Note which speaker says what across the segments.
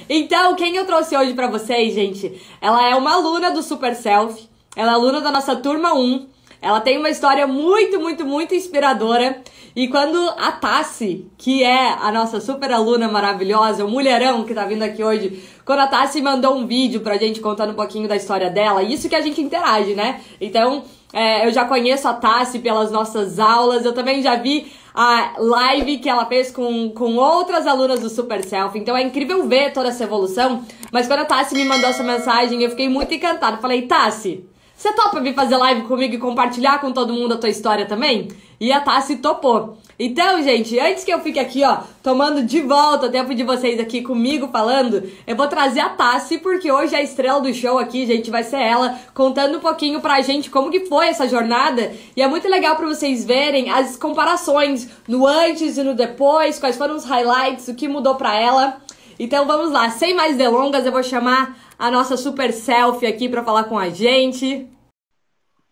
Speaker 1: Então, quem eu trouxe hoje pra vocês, gente, ela é uma aluna do Super Selfie, ela é aluna da nossa turma 1, ela tem uma história muito inspiradora. E quando a Tassi, que é a nossa super aluna maravilhosa, o mulherão que tá vindo aqui hoje, quando a Tassi mandou um vídeo pra gente contando um pouquinho da história dela, isso que a gente interage, né? Então, eu já conheço a Tassi pelas nossas aulas, eu também já vi a live que ela fez com outras alunas do Super Selfie, então é incrível ver toda essa evolução. Mas quando a Tassi me mandou essa mensagem, eu fiquei muito encantada. Falei, Tassi, você topa vir fazer live comigo e compartilhar com todo mundo a tua história também? E a Tassi topou. Então, gente, antes que eu fique aqui, ó, tomando de volta o tempo de vocês aqui comigo falando, eu vou trazer a Tassi, porque hoje a estrela do show aqui, gente, vai ser ela, contando um pouquinho pra gente como que foi essa jornada. E é muito legal pra vocês verem as comparações no antes e no depois, quais foram os highlights, o que mudou pra ela. Então vamos lá, sem mais delongas, eu vou chamar a nossa super selfie aqui pra falar com a gente.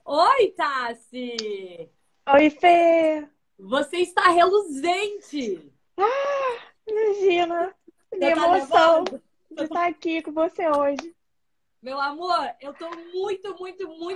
Speaker 1: Oi, Tassi!
Speaker 2: Oi, Fê!
Speaker 1: Você está reluzente!
Speaker 2: Imagina!
Speaker 1: Você
Speaker 2: Minha
Speaker 1: tá
Speaker 2: emoção
Speaker 1: nervosa?
Speaker 2: de estar aqui com você hoje.
Speaker 1: Meu amor, eu tô muito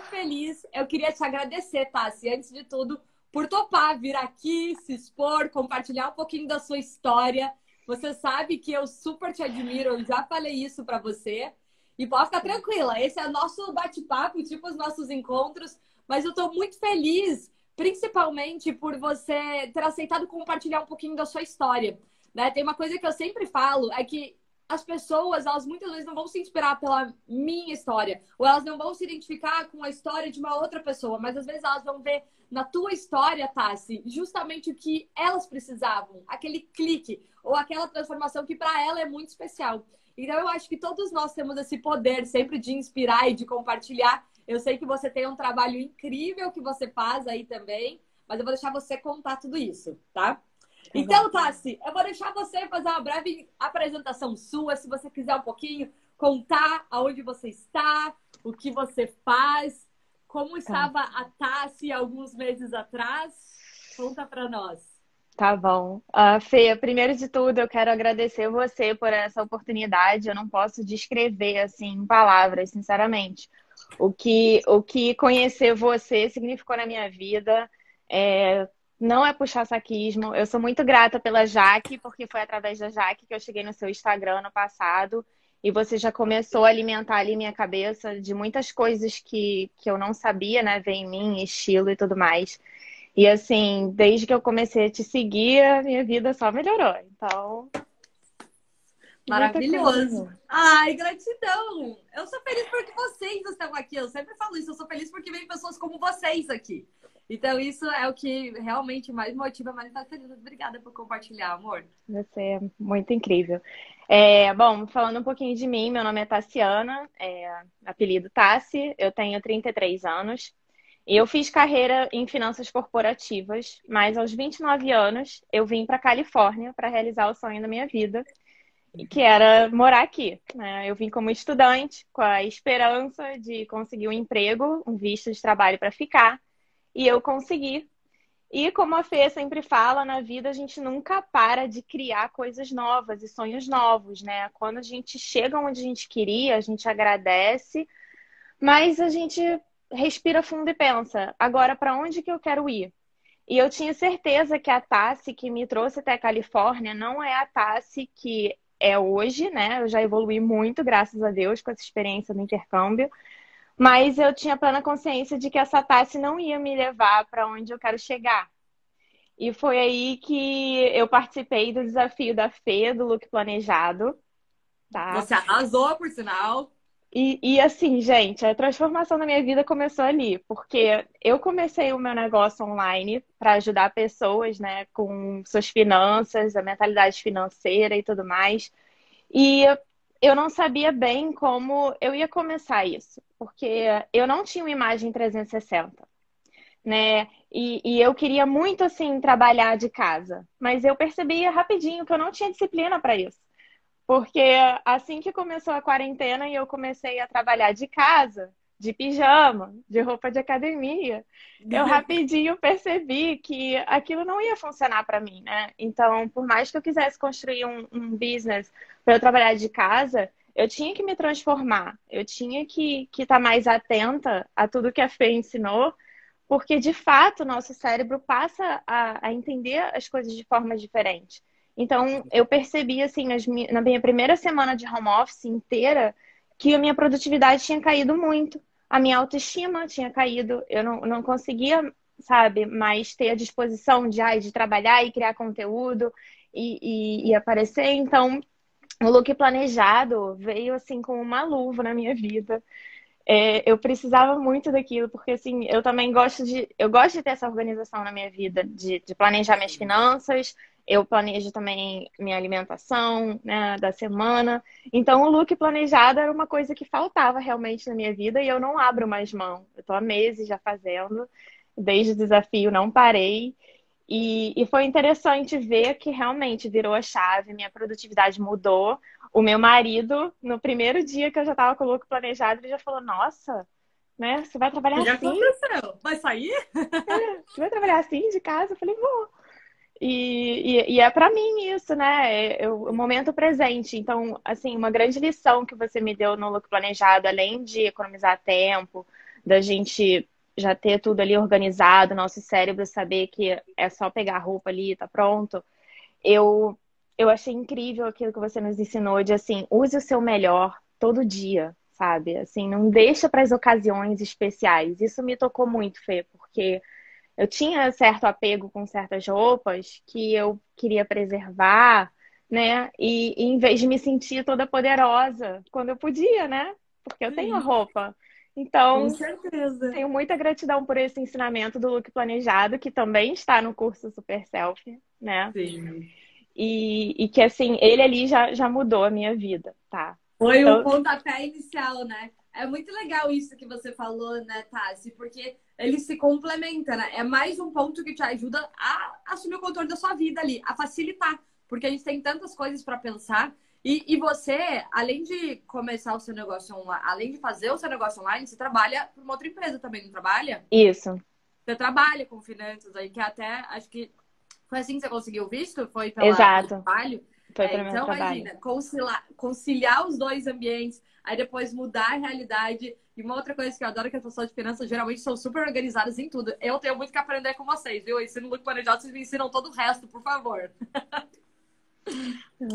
Speaker 1: feliz. Eu queria te agradecer, Tassi, antes de tudo, por topar vir aqui, se expor, compartilhar um pouquinho da sua história. Você sabe que eu super te admiro, eu já falei isso pra você. E pode ficar tranquila, esse é o nosso bate-papo, tipo os nossos encontros. Mas eu tô muito feliz, principalmente por você ter aceitado compartilhar um pouquinho da sua história, né? Tem uma coisa que eu sempre falo, é que as pessoas, elas muitas vezes não vão se inspirar pela minha história, ou elas não vão se identificar com a história de uma outra pessoa, mas às vezes elas vão ver na tua história, Tassi, justamente o que elas precisavam, aquele clique, ou aquela transformação que para ela é muito especial. Então eu acho que todos nós temos esse poder sempre de inspirar e de compartilhar. Eu sei que você tem um trabalho incrível que você faz aí também, mas eu vou deixar você contar tudo isso, tá? Então, Tassi, eu vou deixar você fazer uma breve apresentação sua, se você quiser um pouquinho, contar aonde você está, o que você faz, como
Speaker 2: Tá,
Speaker 1: estava a Tassi alguns meses atrás. Conta pra nós.
Speaker 2: tá bom. Fê, primeiro de tudo, eu quero agradecer você por essa oportunidade. Eu não posso descrever assim em palavras, sinceramente. O que conhecer você significou na minha vida. É, não é puxar saquismo. Eu sou muito grata pela Jaque, porque foi através da Jaque que eu cheguei no seu Instagram no passado. E você já começou a alimentar ali minha cabeça de muitas coisas que eu não sabia, né? Ver em mim, estilo e tudo mais. E assim, desde que eu comecei a te seguir, a minha vida só melhorou. Então, muita coisa
Speaker 1: Maravilhoso.
Speaker 2: boa.
Speaker 1: Ai, gratidão. Eu sou feliz porque vocês estão aqui. Eu sempre falo isso. Eu sou feliz porque vem pessoas como vocês aqui. Então, isso é o que realmente mais motiva, mais está feliz. Obrigada por compartilhar, amor.
Speaker 2: Você é muito incrível. Bom, falando um pouquinho de mim, meu nome é Tassiana, apelido Tassi, eu tenho 33 anos. E eu fiz carreira em finanças corporativas, mas aos 29 anos eu vim para Califórnia para realizar o sonho da minha vida, que era morar aqui, né? Eu vim como estudante, com a esperança de conseguir um emprego, um visto de trabalho para ficar, e eu consegui. E como a Fê sempre fala, na vida a gente nunca para de criar coisas novas e sonhos novos, né? Quando a gente chega onde a gente queria, a gente agradece, mas a gente respira fundo e pensa, agora para onde que eu quero ir? E eu tinha certeza que a Tassi que me trouxe até a Califórnia não é a Tassi que é hoje, né? Eu já evolui muito, graças a Deus, com essa experiência do intercâmbio. Mas eu tinha plena consciência de que essa Tassi não ia me levar para onde eu quero chegar. E foi aí que eu participei do desafio da Fê, do Look Planejado, tá?
Speaker 1: Você arrasou, por sinal.
Speaker 2: E assim, gente, a transformação da minha vida começou ali, porque eu comecei o meu negócio online para ajudar pessoas, né, com suas finanças, a mentalidade financeira e tudo mais. E eu não sabia bem como eu ia começar isso, porque eu não tinha uma imagem 360, né? E eu queria muito, assim, trabalhar de casa, mas eu percebia rapidinho que eu não tinha disciplina para isso. Porque assim que começou a quarentena e eu comecei a trabalhar de casa, de pijama, de roupa de academia, eu rapidinho percebi que aquilo não ia funcionar para mim, né? Então, por mais que eu quisesse construir um business para eu trabalhar de casa, eu tinha que me transformar, eu tinha que estar mais atenta a tudo que a Fê ensinou, porque de fato o nosso cérebro passa a entender as coisas de forma diferente. Então, eu percebi, assim, na minha primeira semana de home office inteira, que a minha produtividade tinha caído muito. A minha autoestima tinha caído. Eu não conseguia, sabe, mais ter a disposição de trabalhar e criar conteúdo e aparecer. Então, o look planejado veio, assim, como uma luva na minha vida. Eu precisava muito daquilo, porque assim, eu gosto de ter essa organização na minha vida, de planejar minhas finanças, eu planejo também minha alimentação, né, da semana. Então, o look planejado era uma coisa que faltava realmente na minha vida e eu não abro mais mão. Eu tô há meses já fazendo, desde o desafio não parei. E foi interessante ver que realmente virou a chave, minha produtividade mudou. O meu marido, no primeiro dia que eu já estava com o look planejado, ele já falou: Nossa, né? Você vai
Speaker 1: O
Speaker 2: trabalhar
Speaker 1: que
Speaker 2: assim?
Speaker 1: aconteceu? Vai sair?
Speaker 2: Você vai trabalhar assim de casa? Eu falei: Vou. E é para mim isso, né? O momento presente. Então, assim, uma grande lição que você me deu no look planejado, além de economizar tempo, da gente já ter tudo ali organizado, nosso cérebro saber que é só pegar a roupa ali e tá pronto. Eu, eu achei incrível aquilo que você nos ensinou de, assim, use o seu melhor todo dia, sabe? Assim, não deixa para as ocasiões especiais. Isso me tocou muito, Fê, porque eu tinha certo apego com certas roupas que eu queria preservar, né? E em vez de me sentir toda poderosa, quando eu podia, né? Porque eu tenho a
Speaker 1: Sim,
Speaker 2: roupa.
Speaker 1: com
Speaker 2: Então,
Speaker 1: certeza.
Speaker 2: tenho muita gratidão por esse ensinamento do look planejado, que também está no curso Super Selfie, né?
Speaker 1: Sim.
Speaker 2: E que, assim, ele ali já mudou a minha vida, tá?
Speaker 1: Foi o
Speaker 2: Então,
Speaker 1: pontapé inicial, né? É muito legal isso que você falou, né, Tassi? Porque ele se complementa, né? É mais um ponto que te ajuda a assumir o controle da sua vida ali, a facilitar. Porque a gente tem tantas coisas para pensar. E você, além de começar o seu negócio online, além de fazer o seu negócio online, você trabalha para uma outra empresa também, não trabalha?
Speaker 2: isso,
Speaker 1: Você trabalha com finanças aí, que até acho que foi assim que você conseguiu o visto? Foi pelo
Speaker 2: exato.
Speaker 1: trabalho?
Speaker 2: Foi para o meu
Speaker 1: Então,
Speaker 2: trabalho.
Speaker 1: imagina, conciliar os dois ambientes, aí depois mudar a realidade. E uma outra coisa que eu adoro é que as pessoas de finanças geralmente são super organizadas em tudo. Eu tenho muito que aprender com vocês, viu? Eu ensino look planejado, vocês me ensinam todo o resto, por favor.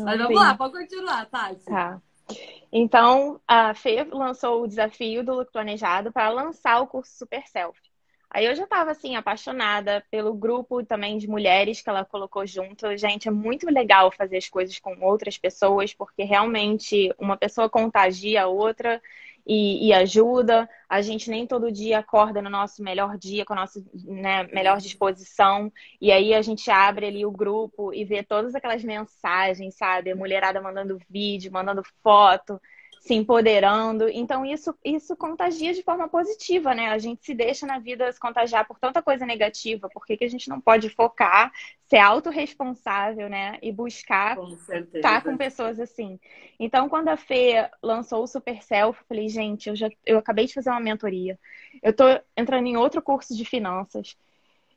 Speaker 1: Mas vamos lá,
Speaker 2: Sim,
Speaker 1: pode continuar, Tati.
Speaker 2: tá. Então, a Fê lançou o desafio do Look Planejado para lançar o curso Super Selfie. Aí eu já estava assim apaixonada pelo grupo também de mulheres que ela colocou junto. Gente, é muito legal fazer as coisas com outras pessoas, porque realmente uma pessoa contagia a outra e ajuda. A gente nem todo dia acorda no nosso melhor dia, com a nossa, né, melhor disposição. E aí a gente abre ali o grupo e vê todas aquelas mensagens, sabe? A mulherada mandando vídeo, mandando foto, se empoderando. Então, isso contagia de forma positiva, né? A gente se deixa na vida se contagiar por tanta coisa negativa. Por que que a gente não pode focar, ser autorresponsável, né? E buscar
Speaker 1: Com
Speaker 2: estar com
Speaker 1: certeza.
Speaker 2: pessoas assim. Então, quando a Fê lançou o Super Self, eu falei, gente, eu acabei de fazer uma mentoria. Eu tô entrando em outro curso de finanças.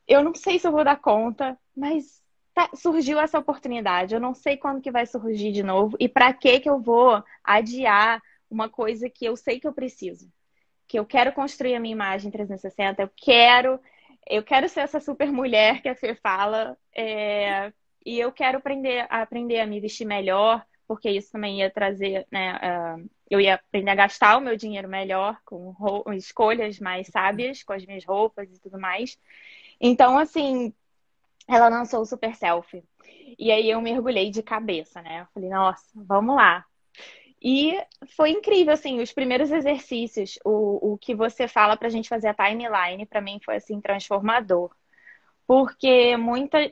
Speaker 2: Eu não sei se eu vou dar conta, mas surgiu essa oportunidade. Eu não sei quando que vai surgir de novo e para que eu vou adiar uma coisa que eu sei que eu preciso. Que eu quero construir a minha imagem 360, eu quero ser essa super mulher que a Fê fala, e eu quero aprender a me vestir melhor, porque isso também ia trazer, né, eu ia aprender a gastar o meu dinheiro melhor, com escolhas mais sábias, com as minhas roupas e tudo mais. Então, assim, ela lançou o Super Selfie. E aí eu mergulhei de cabeça, né? Eu falei, nossa, vamos lá. E foi incrível, assim, os primeiros exercícios, o que você fala pra gente fazer a timeline, pra mim foi, assim, transformador. Porque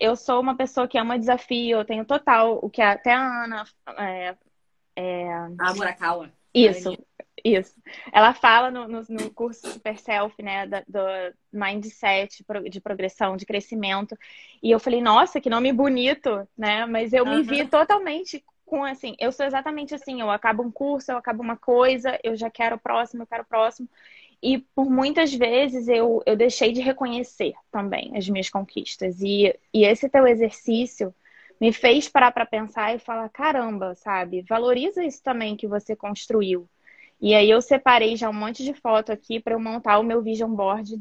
Speaker 2: eu sou uma pessoa que ama desafio, eu tenho total, o que até a Ana,
Speaker 1: A Murakawa. A
Speaker 2: isso,
Speaker 1: Aninha.
Speaker 2: isso. Ela fala no curso Super Self, né, do mindset, de progressão, de crescimento. E eu falei, nossa, que nome bonito, né? Mas eu me vi
Speaker 1: Aham.
Speaker 2: totalmente com, assim, eu sou exatamente assim, eu acabo um curso, eu acabo uma coisa, eu já quero o próximo, eu quero o próximo. E por muitas vezes eu deixei de reconhecer também as minhas conquistas. E esse teu exercício me fez parar para pensar e falar: caramba, sabe? Valoriza isso também que você construiu. E aí eu separei já um monte de foto aqui para eu montar o meu vision board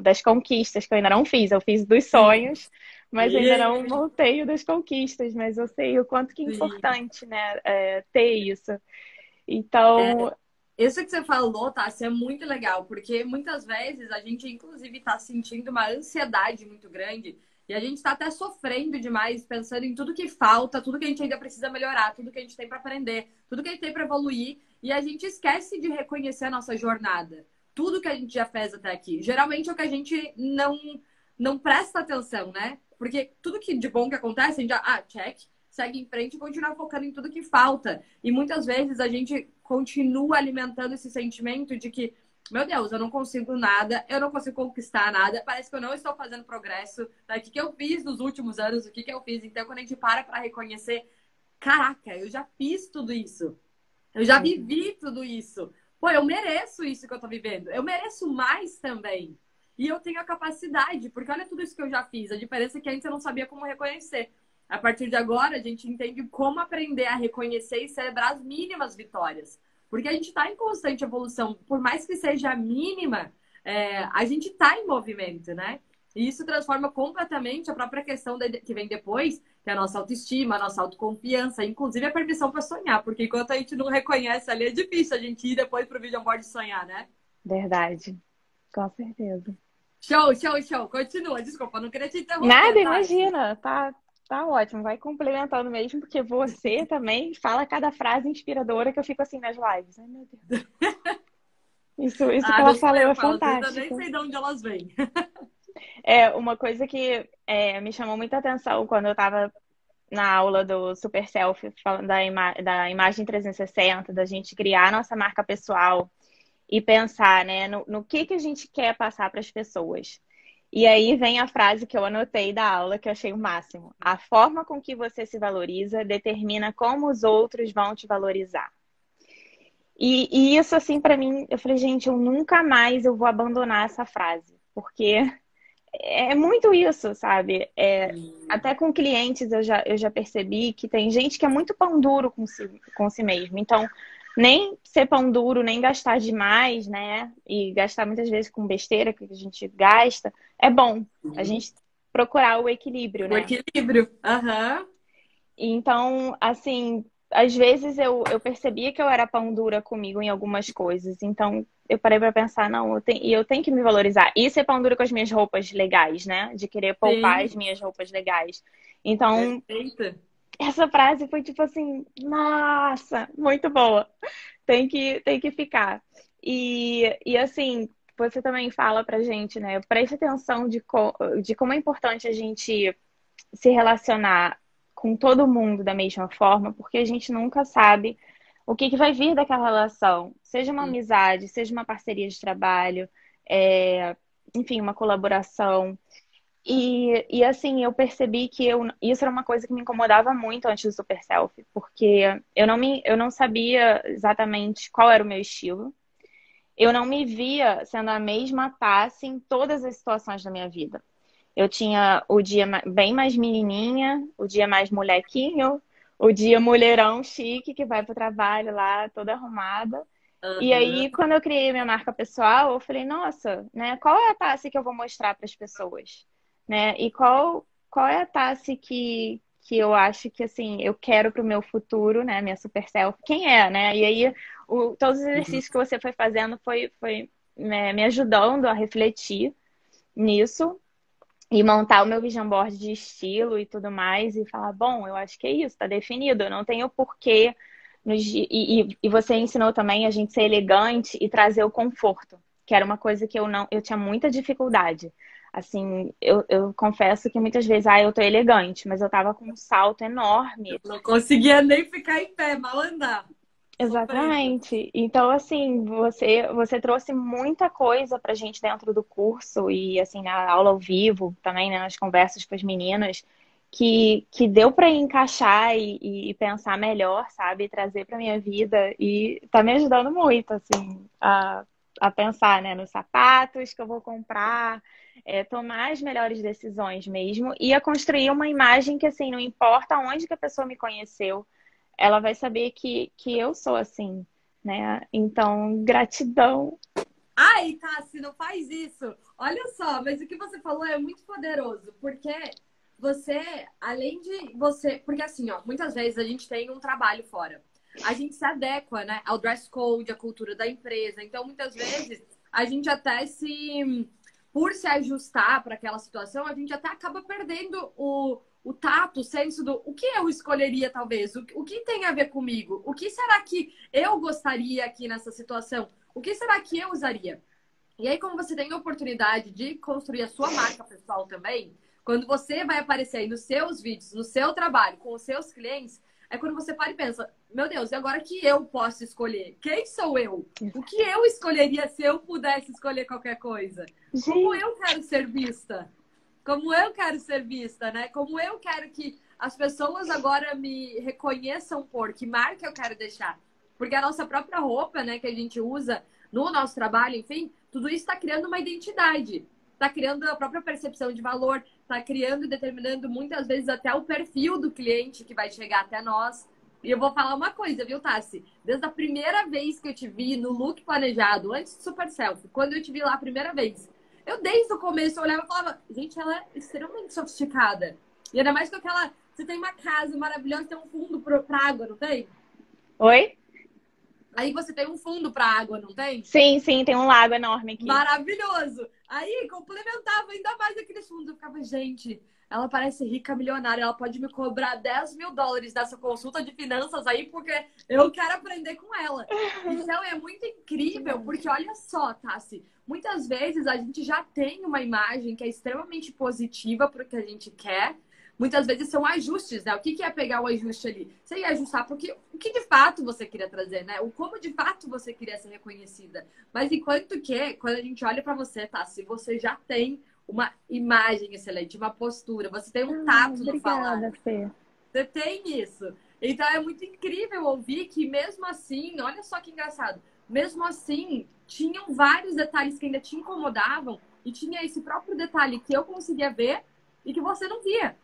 Speaker 2: das conquistas, que eu ainda não fiz. Eu fiz dos
Speaker 1: Sim.
Speaker 2: sonhos, mas ainda não montei o das conquistas. Mas eu sei o quanto que é
Speaker 1: Sim.
Speaker 2: importante, né, ter isso. Então,
Speaker 1: Isso que você falou, Tassi, é muito legal, porque muitas vezes a gente, inclusive, está sentindo uma ansiedade muito grande e a gente está até sofrendo demais, pensando em tudo que falta, tudo que a gente ainda precisa melhorar, tudo que a gente tem para aprender, tudo que a gente tem para evoluir, e a gente esquece de reconhecer a nossa jornada, tudo que a gente já fez até aqui. Geralmente é o que a gente não presta atenção, né? Porque tudo que de bom que acontece, a gente já, check, segue em frente e continua focando em tudo que falta. E muitas vezes a gente continua alimentando esse sentimento de que, meu Deus, eu não consigo nada, eu não consigo conquistar nada, parece que eu não estou fazendo progresso. O que eu fiz nos últimos anos, o que eu fiz? Então, quando a gente para reconhecer, caraca, eu já fiz tudo isso. Eu já vivi tudo isso. Pô, eu mereço isso que eu tô vivendo. Eu mereço mais também. E eu tenho a capacidade, porque olha tudo isso que eu já fiz. A diferença é que antes eu não sabia como reconhecer. A partir de agora, a gente entende como aprender a reconhecer e celebrar as mínimas vitórias. Porque a gente está em constante evolução. Por mais que seja mínima, a gente está em movimento, né? E isso transforma completamente a própria questão que vem depois, que é a nossa autoestima, a nossa autoconfiança, inclusive a permissão para sonhar. Porque enquanto a gente não reconhece ali, é difícil a gente ir depois para o vision board sonhar, né?
Speaker 2: verdade, com certeza.
Speaker 1: Show, show, show. Continua. Desculpa, não queria te
Speaker 2: Nada,
Speaker 1: interromper, Tassi.
Speaker 2: imagina, tá ótimo, vai complementando mesmo, porque você também fala cada frase inspiradora que eu fico assim nas lives. Ai, meu Deus. Isso que
Speaker 1: Ah,
Speaker 2: ela
Speaker 1: não sou
Speaker 2: falou
Speaker 1: eu
Speaker 2: é
Speaker 1: que falo, às vezes eu nem
Speaker 2: fantástico.
Speaker 1: sei de onde elas vêm.
Speaker 2: É uma coisa que me chamou muita atenção quando eu tava na aula do Super Selfie, falando da imagem 360, da gente criar a nossa marca pessoal e pensar, né, no que a gente quer passar para as pessoas. E aí vem a frase que eu anotei da aula, que eu achei o máximo. A forma com que você se valoriza determina como os outros vão te valorizar. E isso, assim, para mim, eu falei, gente, eu nunca mais eu vou abandonar essa frase, porque é muito isso, sabe? Até com clientes eu já percebi que tem gente que é muito pão duro com si mesmo. Então, nem ser pão duro, nem gastar demais, né? E gastar muitas vezes com besteira que a gente gasta, é bom. A gente procurar o equilíbrio,
Speaker 1: O
Speaker 2: né?
Speaker 1: equilíbrio. Aham.
Speaker 2: E então, assim, às vezes eu percebia que eu era pão dura comigo em algumas coisas. Então, eu parei pra pensar, não, eu tenho que me valorizar. E ser pão dura com as minhas roupas legais, né? De querer poupar
Speaker 1: Sim.
Speaker 2: as minhas roupas legais. Então,
Speaker 1: Perfeito.
Speaker 2: essa frase foi tipo assim, nossa, muito boa. Tem que ficar. E assim, você também fala pra gente, né? Preste atenção de como é importante a gente se relacionar com todo mundo da mesma forma, porque a gente nunca sabe o que vai vir daquela relação. Seja uma amizade, seja uma parceria de trabalho, é, enfim, uma colaboração. E assim, eu percebi que isso era uma coisa que me incomodava muito antes do Super Selfie, porque eu não sabia exatamente qual era o meu estilo. Eu não me via sendo a mesma Tassi em todas as situações da minha vida. Eu tinha o dia bem mais menininha, o dia mais molequinho, o dia mulherão chique que vai pro trabalho lá toda arrumada. E
Speaker 1: Aham.
Speaker 2: aí, quando eu criei minha marca pessoal, eu falei, nossa, né, qual é a Tassi que eu vou mostrar para as pessoas? Né? E qual é a Tassi que eu acho que, assim, eu quero para o meu futuro, né, minha super self? Quem é, né? E aí, todos os exercícios que você foi fazendo foi né, me ajudando a refletir nisso e montar o meu vision board de estilo e tudo mais e falar, bom, eu acho que é isso, tá definido, eu não tenho porquê. E você ensinou também a gente ser elegante e trazer o conforto, que era uma coisa que eu tinha muita dificuldade. Assim, eu confesso que muitas vezes, eu tô elegante, mas eu tava com um salto enorme.
Speaker 1: Não conseguia nem ficar em pé, mal andar. Sofrendo.
Speaker 2: Exatamente. Então, assim, você trouxe muita coisa pra gente dentro do curso e, assim, na aula ao vivo também, né, nas conversas com as meninas, que deu pra encaixar e pensar melhor, sabe? E trazer pra minha vida e tá me ajudando muito, assim, a pensar, né, nos sapatos que eu vou comprar, tomar as melhores decisões mesmo e a construir uma imagem que, assim, não importa onde que a pessoa me conheceu, ela vai saber que eu sou assim, né? Então, gratidão.
Speaker 1: Ai, Tassi, não faz isso. Olha só, mas o que você falou é muito poderoso, porque você, além de você. Porque assim, ó, muitas vezes a gente tem um trabalho fora. A gente se adequa, né, ao dress code, à cultura da empresa. Então, muitas vezes, a gente até se. Por se ajustar para aquela situação, a gente até acaba perdendo o tato, o senso do o que eu escolheria, talvez, o que tem a ver comigo, o que será que eu gostaria aqui nessa situação. O que será que eu usaria? E aí, como você tem a oportunidade de construir a sua marca pessoal também, quando você vai aparecer aí nos seus vídeos, no seu trabalho, com os seus clientes, é quando você para e pensa, meu Deus, e agora que eu posso escolher? Quem sou eu? O que eu escolheria se eu pudesse escolher qualquer coisa? Como eu quero ser vista? Como eu quero ser vista, né? Como eu quero que as pessoas agora me reconheçam por que marca eu quero deixar. Porque a nossa própria roupa, né, que a gente usa no nosso trabalho, enfim, tudo isso está criando uma identidade. Está criando a própria percepção de valor, está criando e determinando muitas vezes até o perfil do cliente que vai chegar até nós. E eu vou falar uma coisa, viu, Tassi? Desde a primeira vez que eu te vi no look planejado, antes do Super Selfie, quando eu te vi lá a primeira vez, eu desde o começo eu olhava e falava, gente, ela é extremamente sofisticada. E ainda mais com aquela. Você tem uma casa maravilhosa, tem um fundo pra água, não tem?
Speaker 2: Oi?
Speaker 1: Aí você tem um fundo para água, não tem?
Speaker 2: Sim, sim, tem um lago enorme aqui.
Speaker 1: Maravilhoso! Aí complementava ainda mais aqueles fundos. Eu ficava, gente, ela parece rica, milionária. Ela pode me cobrar US$ 10.000 dessa consulta de finanças aí, porque eu quero aprender com ela. Então é muito incrível, porque olha só, Tassi, muitas vezes a gente já tem uma imagem que é extremamente positiva para o que a gente quer. Muitas vezes são ajustes, né? O que é pegar o ajuste ali? Você ia ajustar porque o que de fato você queria trazer, né? O como de fato você queria ser reconhecida. Mas enquanto que, quando a gente olha para você, tá? Se você já tem uma imagem excelente, uma postura, você tem um tato no falar.
Speaker 2: Obrigada, Fê.
Speaker 1: Você tem isso. Então é muito incrível ouvir que mesmo assim, olha só que engraçado, mesmo assim, tinham vários detalhes que ainda te incomodavam e tinha esse próprio detalhe que eu conseguia ver e que você não via.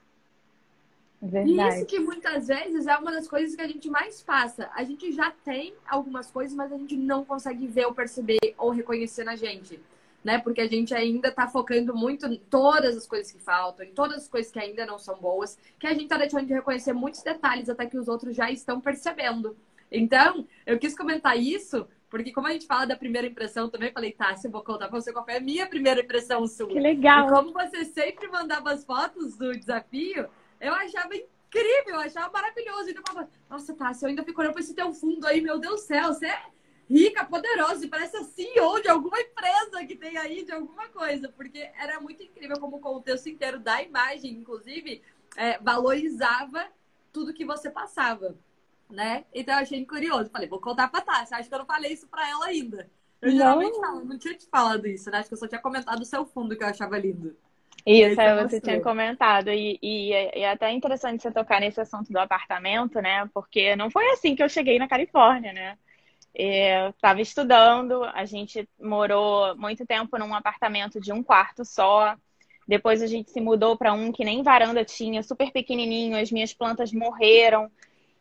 Speaker 2: Verdade.
Speaker 1: E isso que muitas vezes é uma das coisas que a gente mais passa. A gente já tem algumas coisas, mas a gente não consegue ver ou perceber ou reconhecer na gente, né? Porque a gente ainda tá focando muito em todas as coisas que faltam, em todas as coisas que ainda não são boas, que a gente tá deixando de reconhecer muitos detalhes até que os outros já estão percebendo. Então, eu quis comentar isso, porque como a gente fala da primeira impressão também, falei, tá, se eu vou contar pra você qual foi a minha primeira impressão sua.
Speaker 2: Que legal!
Speaker 1: E como você sempre mandava as fotos do desafio, eu achava incrível, eu achava maravilhoso. Então eu falava, nossa, Tássia, eu ainda fico olhando pra esse teu fundo aí, meu Deus do céu, você é rica, poderosa, e parece a CEO de alguma empresa que tem aí, de alguma coisa, porque era muito incrível como o contexto inteiro da imagem, inclusive, valorizava tudo que você passava, né? Então eu achei curioso, falei, vou contar pra Tássia, acho que eu não falei isso pra ela ainda. Eu geralmente falo, não tinha te falado isso, né? Acho que eu só tinha comentado o seu fundo que eu achava lindo.
Speaker 2: Isso, você tinha comentado. E é até interessante você tocar nesse assunto do apartamento, né? Porque não foi assim que eu cheguei na Califórnia, né? Eu estava estudando, a gente morou muito tempo num apartamento de um quarto só. Depois a gente se mudou para um que nem varanda tinha, super pequenininho, as minhas plantas morreram.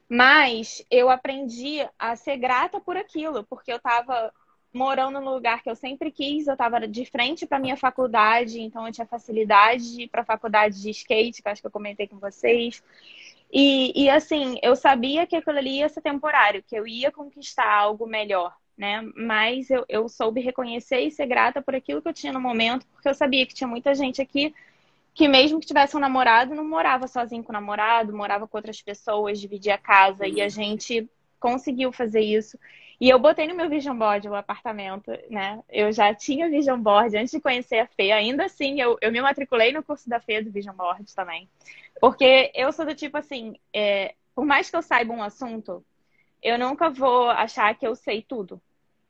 Speaker 2: Mas eu aprendi a ser grata por aquilo, porque eu estava morando no lugar que eu sempre quis, eu estava de frente para minha faculdade, então eu tinha facilidade de ir para a faculdade de skate, que acho que eu comentei com vocês. E assim, eu sabia que aquilo ali ia ser temporário, que eu ia conquistar algo melhor, né? Mas eu soube reconhecer e ser grata por aquilo que eu tinha no momento, porque eu sabia que tinha muita gente aqui que mesmo que tivesse um namorado, não morava sozinho com o namorado, morava com outras pessoas, dividia a casa, e a gente conseguiu fazer isso. E eu botei no meu vision board o apartamento, né? Eu já tinha vision board antes de conhecer a Fê. Ainda assim, eu me matriculei no curso da Fê do vision board também. Porque eu sou do tipo assim, por mais que eu saiba um assunto, eu nunca vou achar que eu sei tudo.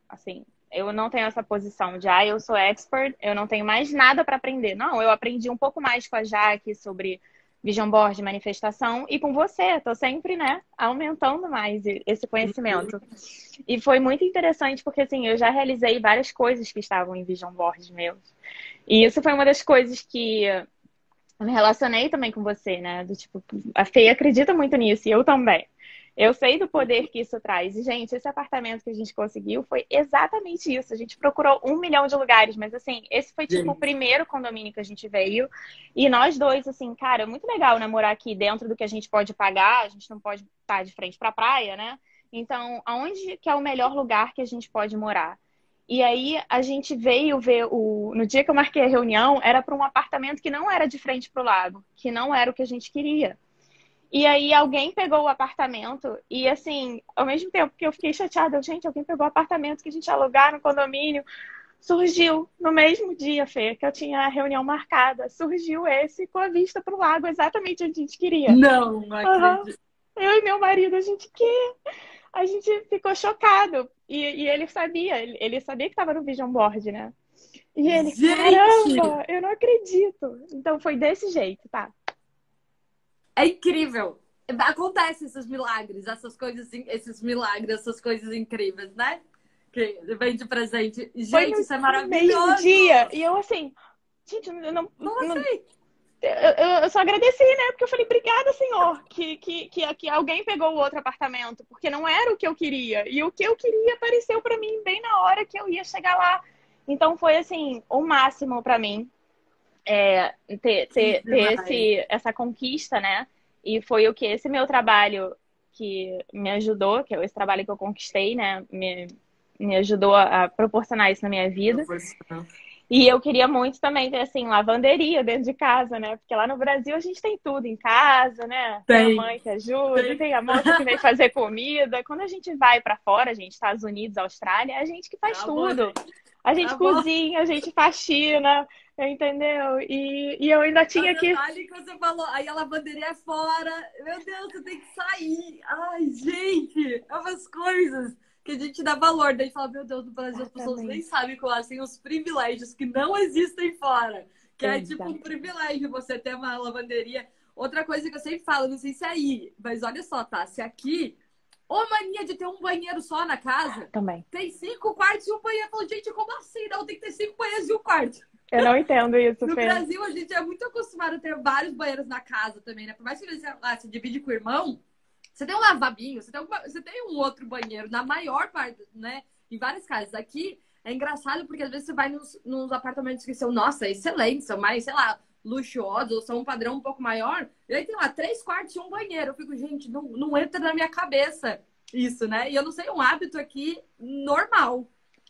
Speaker 2: Assim, eu não tenho essa posição de, eu sou expert, eu não tenho mais nada para aprender. Não, eu aprendi um pouco mais com a Jaque sobre vision board, manifestação, e com você. Tô sempre, né, aumentando mais esse conhecimento. E foi muito interessante porque, assim, eu já realizei várias coisas que estavam em vision boards meus. E isso foi uma das coisas que eu me relacionei também com você, né? Do tipo, a Fê acredita muito nisso, e eu também. Eu sei do poder que isso traz. E, gente, esse apartamento que a gente conseguiu foi exatamente isso. A gente procurou 1 milhão de lugares, mas, assim, esse foi, tipo, o primeiro condomínio que a gente veio. E nós dois, assim, cara, é muito legal, né, morar aqui dentro do que a gente pode pagar. A gente não pode estar de frente pra praia, né? Então, aonde que é o melhor lugar que a gente pode morar? E aí, a gente veio ver no dia que eu marquei a reunião, era para um apartamento que não era de frente pro lago, que não era o que a gente queria. E aí alguém pegou o apartamento e, assim, ao mesmo tempo que eu fiquei chateada, gente, alguém pegou o apartamento que a gente ia alugar no condomínio, surgiu no mesmo dia, Fê, que eu tinha a reunião marcada, surgiu esse com a vista pro lago, exatamente onde a gente queria.
Speaker 1: Não
Speaker 2: Aham.
Speaker 1: acredito.
Speaker 2: Eu e meu marido, a gente ficou chocado. E ele sabia que estava no Vision Board, né? E ele,
Speaker 1: Gente,
Speaker 2: caramba, eu não acredito. Então foi desse jeito, tá?
Speaker 1: é incrível. Acontecem esses milagres, essas coisas, esses milagres, essas coisas incríveis, né? Que vem de presente.
Speaker 2: Foi
Speaker 1: Gente,
Speaker 2: no
Speaker 1: isso é
Speaker 2: mesmo
Speaker 1: maravilhoso.
Speaker 2: dia. E eu assim, gente, eu não,
Speaker 1: Como
Speaker 2: não,
Speaker 1: assim?
Speaker 2: eu só agradeci, né? Porque eu falei, obrigada, senhor, que alguém pegou o outro apartamento, porque não era o que eu queria. E o que eu queria apareceu pra mim bem na hora que eu ia chegar lá. Então foi assim, o máximo pra mim ter
Speaker 1: Demais.
Speaker 2: essa conquista, né? E foi o que esse meu trabalho que me ajudou, que é esse trabalho que eu conquistei, né? Me ajudou a proporcionar isso na minha vida.
Speaker 1: Proporcional.
Speaker 2: E eu queria muito também ter, assim, lavanderia dentro de casa, né? Porque lá no Brasil a gente tem tudo em casa, né? Tem a
Speaker 1: Tem,
Speaker 2: mãe que ajuda,
Speaker 1: tem.
Speaker 2: tem a moça que vem fazer comida. Quando a gente vai para fora, gente, Estados Unidos, Austrália, é a gente que faz
Speaker 1: Tá bom,
Speaker 2: tudo.
Speaker 1: gente.
Speaker 2: A gente
Speaker 1: Tá bom.
Speaker 2: cozinha, a gente faxina, entendeu? E eu ainda
Speaker 1: A
Speaker 2: tinha que.
Speaker 1: detalhe que você falou, aí a lavanderia é fora. Meu Deus, você tem que sair. Ai, gente, é umas coisas que a gente dá valor. Daí fala, meu Deus, no Brasil as pessoas nem
Speaker 2: Exatamente.
Speaker 1: sabem qual assim os privilégios que não existem fora. Que é tipo um
Speaker 2: Exato.
Speaker 1: privilégio você ter uma lavanderia. Outra coisa que eu sempre falo, não sei se é aí, mas olha só, tá? Se aqui, ou mania de ter um banheiro só na casa,
Speaker 2: Também.
Speaker 1: tem 5 quartos e um banheiro. Eu falo, gente, como assim? Não, tem que ter 5 banheiros e um quarto.
Speaker 2: Eu não entendo isso,
Speaker 1: No
Speaker 2: Fê.
Speaker 1: Brasil, a gente é muito acostumado a ter vários banheiros na casa também, né? Por mais que você, se divide com o irmão, você tem um lavabinho, você tem um outro banheiro, na maior parte, né? Em várias casas. Aqui é engraçado porque às vezes você vai nos apartamentos que são, nossa, excelentes, são mais, sei lá, luxuosos, ou são um padrão um pouco maior. E aí tem lá 3 quartos e um banheiro. Eu fico, gente, não entra na minha cabeça isso, né? E eu não sei, um hábito aqui normal.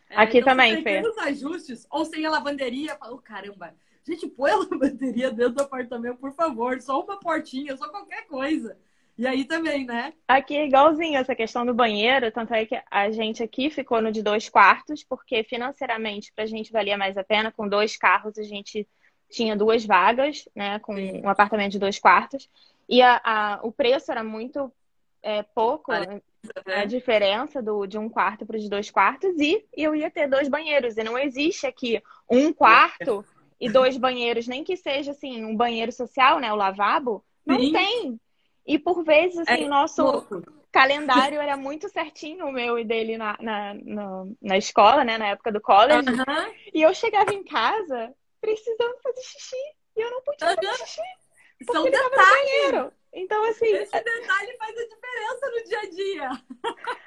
Speaker 2: Aqui
Speaker 1: Então,
Speaker 2: também,
Speaker 1: sem
Speaker 2: Fê.
Speaker 1: pequenos ajustes, ou sem a lavanderia, eu falo, caramba, gente, põe a lavanderia dentro do apartamento, por favor, só uma portinha, só qualquer coisa. E aí também, né?
Speaker 2: Aqui é igualzinho essa questão do banheiro, tanto é que a gente aqui ficou no de 2 quartos, porque financeiramente pra gente valia mais a pena. Com 2 carros a gente tinha 2 vagas, né? Com
Speaker 1: Sim.
Speaker 2: um apartamento de 2 quartos. E o preço era muito pouco,
Speaker 1: Parece,
Speaker 2: a
Speaker 1: né?
Speaker 2: diferença de 1 quarto para os de 2 quartos, e eu ia ter 2 banheiros. E não existe aqui 1 quarto e 2 banheiros, nem que seja assim, um banheiro social, né? O lavabo, não
Speaker 1: Sim,
Speaker 2: tem. E por vezes, assim, o
Speaker 1: é
Speaker 2: nosso
Speaker 1: louco.
Speaker 2: calendário era muito certinho, o meu e dele na escola, né? Na época do college.
Speaker 1: Aham,
Speaker 2: E eu chegava em casa precisando fazer xixi. E eu não podia fazer
Speaker 1: aham.
Speaker 2: xixi, porque
Speaker 1: São
Speaker 2: ele tava no
Speaker 1: detalhes.
Speaker 2: banheiro. Então, assim,
Speaker 1: Esse detalhe faz a diferença no dia a dia.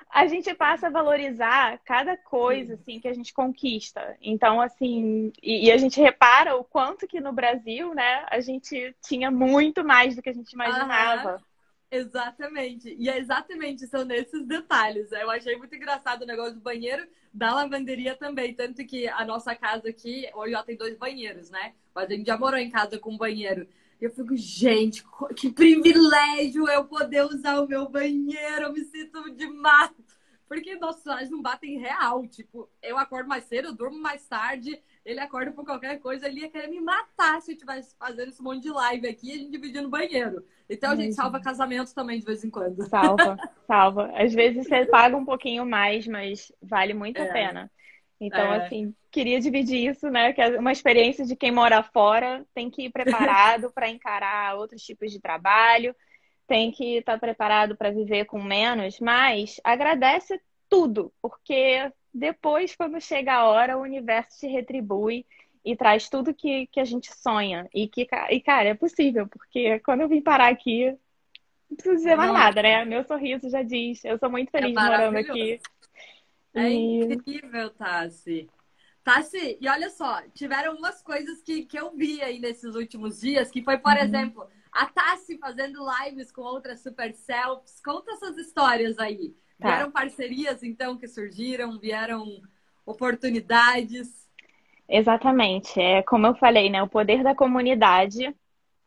Speaker 2: a gente passa a valorizar cada coisa
Speaker 1: Sim.
Speaker 2: assim que a gente conquista. Então, assim, e a gente repara o quanto que no Brasil, né, a gente tinha muito mais do que a gente
Speaker 1: Aham.
Speaker 2: imaginava.
Speaker 1: Exatamente. E é exatamente, são nesses detalhes. Eu achei muito engraçado o negócio do banheiro, da lavanderia também. Tanto que a nossa casa aqui, hoje já tem 2 banheiros, né? Mas a gente já morou em casa com banheiro. E eu fico, gente, que privilégio eu poder usar o meu banheiro. Eu me sinto demais. Porque nossos salários não batem real. Tipo, eu acordo mais cedo, eu durmo mais tarde. Ele acorda por qualquer coisa, ele ia querer me matar se eu estivesse fazendo esse monte de live aqui e a gente dividindo banheiro. Então a gente salva
Speaker 2: Imagina.
Speaker 1: casamentos também de vez em quando.
Speaker 2: Salva, salva. Às vezes você paga um pouquinho mais, mas vale muito a
Speaker 1: É,
Speaker 2: pena. Então,
Speaker 1: É.
Speaker 2: assim, queria dividir isso, né? Que é uma experiência de quem mora fora, tem que ir preparado para encarar outros tipos de trabalho, tem que estar preparado para viver com menos, mas agradece tudo, porque depois, quando chega a hora, o universo te retribui e traz tudo que a gente sonha. E, cara, é possível, porque quando eu vim parar aqui, não preciso dizer mais nada,
Speaker 1: Nossa,
Speaker 2: né? Meu sorriso já diz, eu sou muito
Speaker 1: é
Speaker 2: feliz morando
Speaker 1: maravilhoso.
Speaker 2: aqui.
Speaker 1: É
Speaker 2: E.
Speaker 1: incrível, Tassi. Tassi, e olha só, tiveram umas coisas que eu vi aí nesses últimos dias, que foi, por
Speaker 2: Uhum.
Speaker 1: exemplo, a Tassi fazendo lives com outras super selfies. Conta essas histórias aí.
Speaker 2: Tá.
Speaker 1: Vieram parcerias, então, que surgiram, vieram oportunidades.
Speaker 2: Exatamente. É como eu falei, né? O poder da comunidade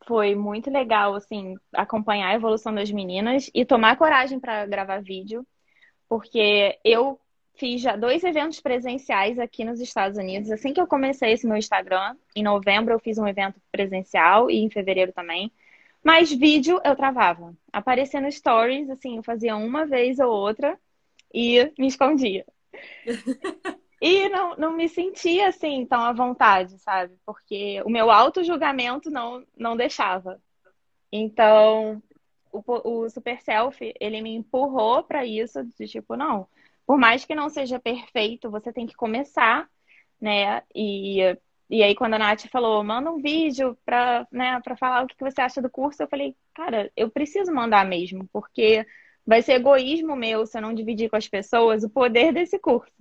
Speaker 2: foi muito legal, assim, acompanhar a evolução das meninas e tomar coragem para gravar vídeo, porque eu fiz já 2 eventos presenciais aqui nos Estados Unidos. Assim que eu comecei esse meu Instagram, em novembro eu fiz um evento presencial e em fevereiro também. Mas vídeo eu travava. Aparecendo stories, assim, eu fazia uma vez ou outra e me escondia. E não me sentia assim tão à vontade, sabe? Porque o meu auto-julgamento não deixava. Então, o Super Selfie, ele me empurrou para isso, de tipo, não, por mais que não seja perfeito, você tem que começar, né? E aí, quando a Nath falou, manda um vídeo para, né, para falar o que você acha do curso, eu falei, cara, eu preciso mandar mesmo, porque vai ser egoísmo meu se eu não dividir com as pessoas o poder desse curso.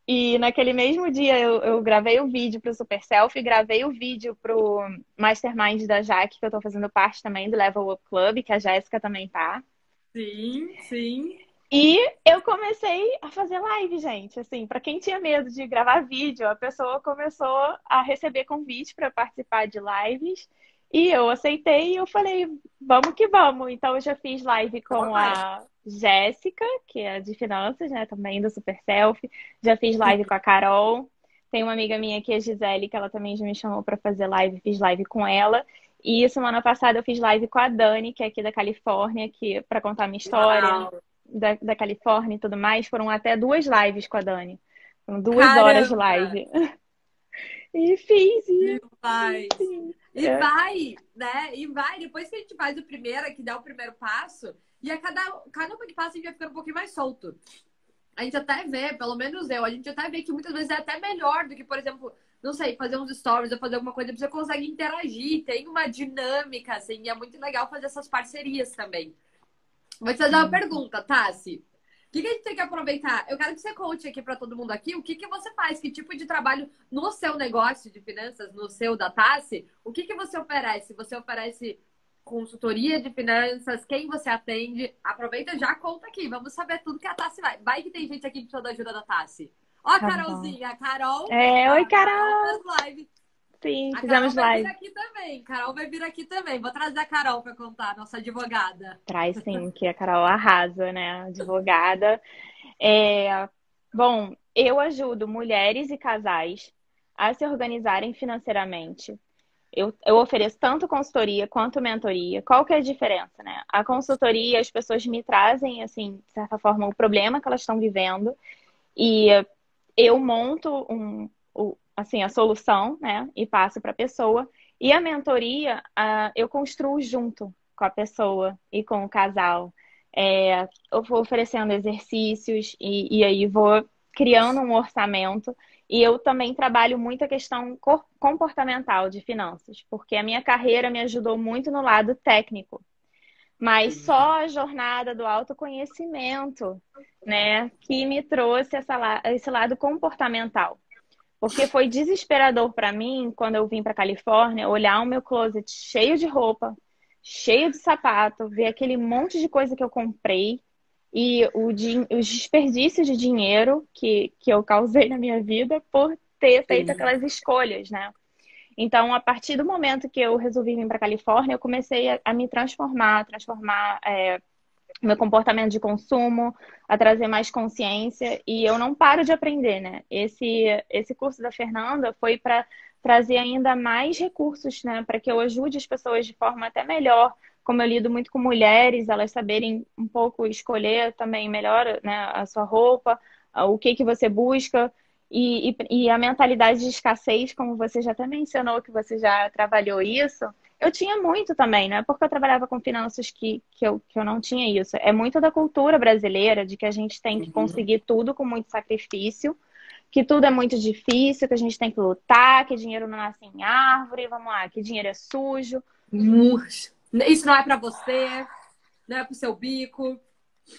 Speaker 2: E naquele mesmo dia eu gravei o vídeo para o Super Selfie, gravei o vídeo para o Mastermind da Jaque, que eu estou fazendo parte também do Level Up Club, que a Jéssica também tá.
Speaker 1: Sim, sim.
Speaker 2: E eu comecei a fazer live, gente. Assim, para quem tinha medo de gravar vídeo, a pessoa começou a receber convite para participar de lives. E eu aceitei e eu falei, vamos que vamos. Então eu já fiz live com
Speaker 1: Vai.
Speaker 2: a Jéssica, que é de finanças, né, também do Super Selfie. Já fiz live com a Carol. Tem uma amiga minha aqui, a Gisele, que ela também já me chamou para fazer live, fiz live com ela. E semana passada eu fiz live com a Dani, que é aqui da Califórnia, que para contar minha história
Speaker 1: Uau.
Speaker 2: da Califórnia e tudo mais, foram até 2 lives com a Dani. Foram 2 horas de
Speaker 1: Caramba!
Speaker 2: live. E fiz,
Speaker 1: Demais.
Speaker 2: sim.
Speaker 1: E vai, né? E vai. Depois que a gente faz o primeiro, que dá o primeiro passo, e a cada um que passa a gente vai ficando um pouquinho mais solto. A gente até vê, pelo menos eu, a gente até vê que muitas vezes é até melhor do que, por exemplo, não sei, fazer uns stories ou fazer alguma coisa, você consegue interagir, tem uma dinâmica, assim, e é muito legal fazer essas parcerias também. Vou te fazer uma pergunta, Tassi. O que a gente tem que aproveitar? Eu quero que você conte aqui para todo mundo aqui o que você faz, que tipo de trabalho no seu negócio de finanças, no seu da Tassi, o que você oferece? Você oferece consultoria de finanças? Quem você atende? Aproveita e já conta aqui. Vamos saber tudo que a Tassi vai. Vai que tem gente aqui que precisa da ajuda da Tassi. Ó, a
Speaker 2: Tá bom.
Speaker 1: Carolzinha. A Carol,
Speaker 2: Oi,
Speaker 1: a Carol
Speaker 2: Carol!
Speaker 1: fez live.
Speaker 2: Sim,
Speaker 1: A Carol
Speaker 2: fizemos
Speaker 1: vai vir
Speaker 2: live.
Speaker 1: aqui também. Carol vai vir aqui também. Vou trazer a Carol para contar, nossa advogada.
Speaker 2: Traz sim, que a Carol arrasa, né? Advogada. É, bom, eu ajudo mulheres e casais a se organizarem financeiramente. Eu ofereço tanto consultoria quanto mentoria. Qual que é a diferença, né? A consultoria, as pessoas me trazem, assim, de certa forma, o problema que elas estão vivendo e eu monto assim, a solução, né? E passo para a pessoa. E a mentoria, eu construo junto com a pessoa e com o casal. Eu vou oferecendo exercícios e aí vou criando um orçamento. E eu também trabalho muito a questão comportamental de finanças, porque a minha carreira me ajudou muito no lado técnico, mas só a jornada do autoconhecimento, né, que me trouxe esse lado comportamental. Porque foi desesperador para mim, quando eu vim para Califórnia, olhar o meu closet cheio de roupa, cheio de sapato, ver aquele monte de coisa que eu comprei e os desperdícios de dinheiro que eu causei na minha vida por ter feito
Speaker 1: Sim.
Speaker 2: aquelas escolhas, né? Então, a partir do momento que eu resolvi vir para Califórnia, eu comecei a me transformar meu comportamento de consumo, a trazer mais consciência e eu não paro de aprender, né? Esse curso da Fernanda foi para trazer ainda mais recursos, né? Para que eu ajude as pessoas de forma até melhor. Como eu lido muito com mulheres, elas saberem um pouco escolher também melhor, né, a sua roupa, o que você busca. E a mentalidade de escassez, como você já até mencionou, que você já trabalhou isso, eu tinha muito também, não é porque eu trabalhava com finanças que eu não tinha isso. É muito da cultura brasileira, de que a gente tem que
Speaker 1: Uhum.
Speaker 2: conseguir tudo com muito sacrifício, que tudo é muito difícil, que a gente tem que lutar, que dinheiro não nasce em árvore, vamos lá, que dinheiro é sujo.
Speaker 1: Murcho. Isso não é pra você, não é pro seu bico.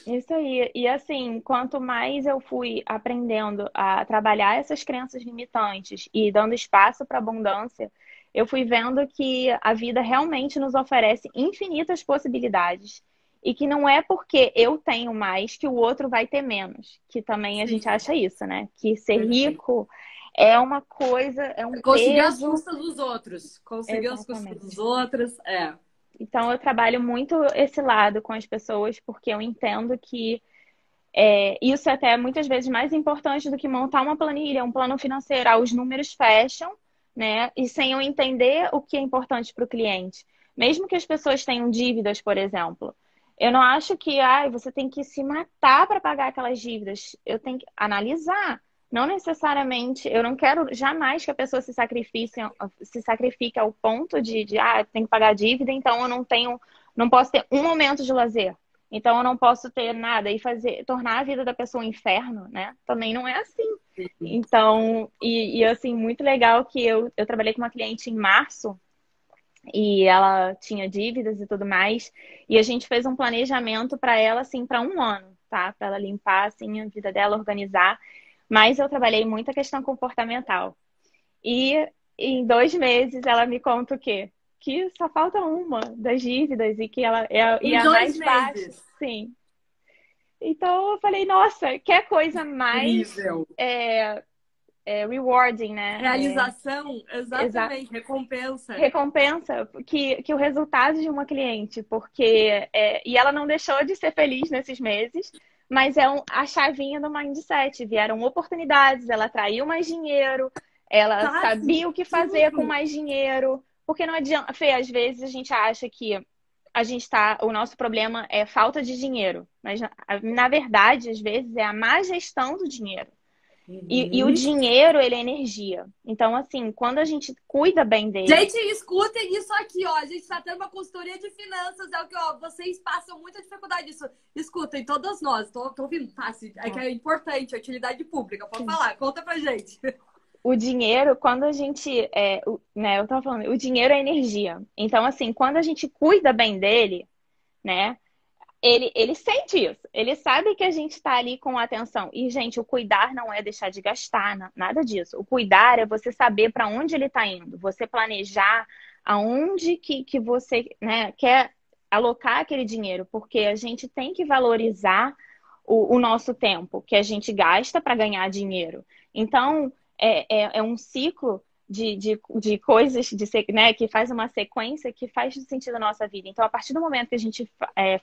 Speaker 2: Isso aí. E assim, quanto mais eu fui aprendendo a trabalhar essas crenças limitantes e dando espaço para abundância, eu fui vendo que a vida realmente nos oferece infinitas possibilidades. E que não é porque eu tenho mais que o outro vai ter menos. Que também a gente
Speaker 1: Sim,
Speaker 2: acha isso, né? Que ser
Speaker 1: perfeito.
Speaker 2: rico é uma coisa, é um
Speaker 1: Conseguir as
Speaker 2: peso.
Speaker 1: custas dos outros. Conseguir as custas dos
Speaker 2: Exatamente.
Speaker 1: outros, é.
Speaker 2: Então, eu trabalho muito esse lado com as pessoas, porque eu entendo que isso é até muitas vezes mais importante do que montar uma planilha, um plano financeiro. Ah, os números fecham, né? E sem eu entender o que é importante para o cliente. Mesmo que as pessoas tenham dívidas, por exemplo. Eu não acho que você tem que se matar para pagar aquelas dívidas. Eu tenho que analisar. Não necessariamente, eu não quero jamais que a pessoa se sacrifique ao ponto de tem que pagar a dívida, então eu não posso ter um momento de lazer. Então eu não posso ter nada e tornar a vida da pessoa um inferno, né? Também não é assim. Então, assim, muito legal que eu trabalhei com uma cliente em março e ela tinha dívidas e tudo mais, e a gente fez um planejamento para ela assim para um ano, tá? Para ela limpar assim a vida dela, organizar. Mas eu trabalhei muito a questão comportamental. E em 2 meses ela me conta o quê? Que só falta uma das dívidas e que ela é
Speaker 1: Em
Speaker 2: a
Speaker 1: dois
Speaker 2: mais baixa.
Speaker 1: meses.
Speaker 2: Sim. Então eu falei, nossa, que coisa mais
Speaker 1: Incrível.
Speaker 2: rewarding, né?
Speaker 1: Realização,
Speaker 2: Exa
Speaker 1: exatamente, recompensa.
Speaker 2: recompensa que o resultado de uma cliente, porque e ela não deixou de ser feliz nesses meses, mas a chavinha do mindset. Vieram oportunidades, ela atraiu mais dinheiro, ela
Speaker 1: Tá,
Speaker 2: sabia o que fazer com
Speaker 1: tudo.
Speaker 2: mais dinheiro. Porque não adianta, Fê, às vezes a gente acha que o nosso problema é falta de dinheiro, mas na verdade, às vezes, é a má gestão do dinheiro. E o
Speaker 1: Uhum.
Speaker 2: dinheiro, ele é energia. Então, assim, quando a gente cuida bem dele.
Speaker 1: Gente, escutem isso aqui, ó. A gente tá tendo uma consultoria de finanças, é o que, ó, vocês passam muita dificuldade disso. Escutem, todas nós. Tô ouvindo, tá? É que
Speaker 2: Tá,
Speaker 1: é importante, é utilidade pública. Pode
Speaker 2: sim.
Speaker 1: falar, conta pra gente.
Speaker 2: O dinheiro, quando a gente. Né, eu tava falando, o dinheiro é energia. Então, assim, quando a gente cuida bem dele, né? Ele sente isso. Ele sabe que a gente está ali com atenção. E, gente, o cuidar não é deixar de gastar, nada disso. O cuidar é você saber para onde ele está indo. Você planejar aonde que você, né, quer alocar aquele dinheiro. Porque a gente tem que valorizar o nosso tempo, que a gente gasta para ganhar dinheiro. Então, é um ciclo de coisas né, que faz uma sequência que faz sentido na nossa vida. Então, a partir do momento que a gente